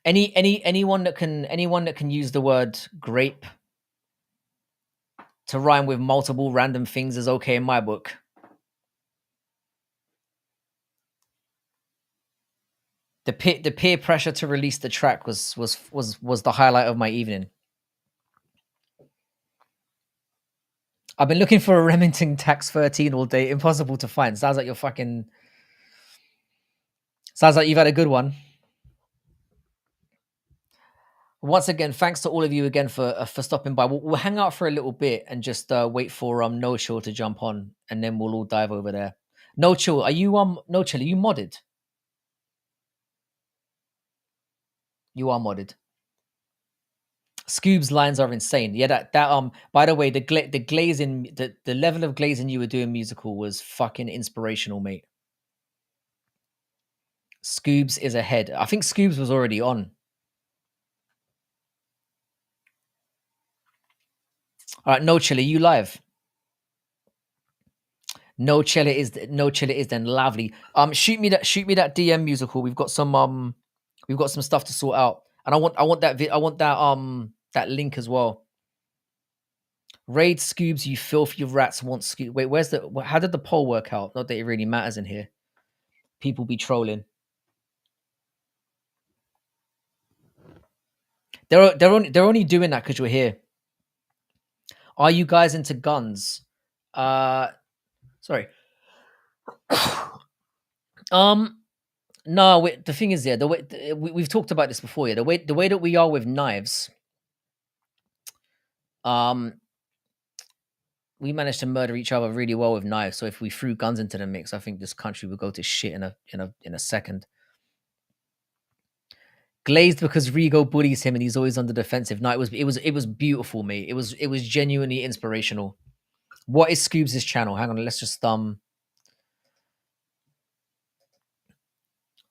Anyone that can use the word grape to rhyme with multiple random things is okay in my book. The peer pressure to release the track was the highlight of my evening. I've been looking for a Remington Tax 13 all day. Impossible to find. Sounds like you're fucking. Sounds like you've had a good one. Once again, thanks to all of you again for stopping by. We'll hang out for a little bit and just wait for No Chill to jump on, and then we'll all dive over there. No Chill, are you No Chill? Are you modded? You are modded. Scoob's lines are insane. Yeah, that by the way, the glazing, the level of glazing you were doing musical was fucking inspirational, mate. Scoobs is ahead. I think Scoobs was already on. All right, No Chill, are you live? No Chill it is then. Lovely. Shoot me that DM musical. We've got some stuff to sort out. And I want that link as well. Raid Scoobs, you filthy rats want Scoob. Wait, how did the poll work out? Not that it really matters in here. People be trolling. They're only doing that because you're here. Are you guys into guns? Sorry. No. The thing is, the way we've talked about this before. Yeah, the way that we are with knives. We managed to murder each other really well with knives. So if we threw guns into the mix, I think this country would go to shit in a second. Glazed because Rigo bullies him and he's always on the defensive. No, it was beautiful, mate. It was genuinely inspirational. What is Scoobs' channel? Hang on, let's just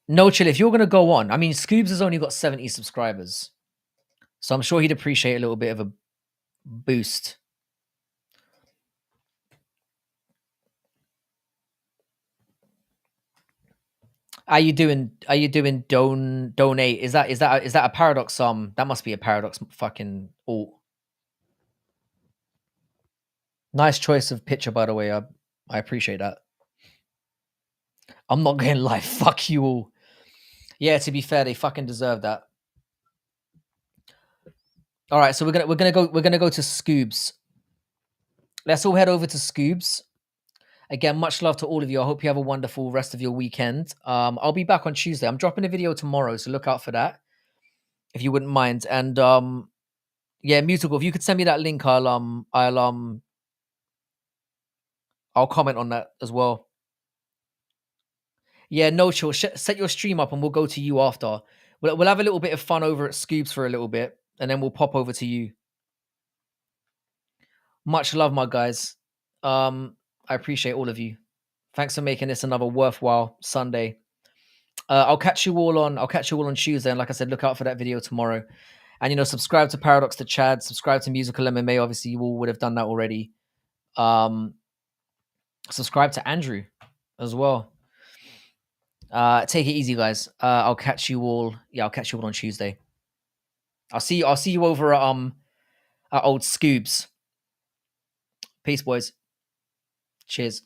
No Chill, if you're gonna go on, I mean Scoobs has only got 70 subscribers. So I'm sure he'd appreciate a little bit of a boost. Are you doing donate? Is that a paradox that must be a paradox fucking alt. Nice choice of picture, by the way. I appreciate that. I'm not going live. Fuck you all. Yeah, to be fair, they fucking deserve that. All right, so we're gonna go to Scoobs. Let's all head over to Scoobs. Again, much love to all of you. I hope you have a wonderful rest of your weekend. I'll be back on Tuesday. I'm dropping a video tomorrow, so look out for that, if you wouldn't mind. And yeah, Musical, if you could send me that link, I'll comment on that as well. Yeah, No Chill. Set your stream up, and we'll go to you after. We'll have a little bit of fun over at Scoobs for a little bit, and then we'll pop over to you. Much love, my guys. I appreciate all of you. Thanks for making this another worthwhile Sunday. I'll catch you all on Tuesday. And like I said, look out for that video tomorrow. And, you know, subscribe to Paradox to Chad, subscribe to Musical MMA. Obviously, you all would have done that already. Subscribe to Andrew as well. Take it easy, guys. I'll catch you all. Yeah, I'll catch you all on Tuesday. I'll see you over at old Scoobs. Peace, boys. Cheers.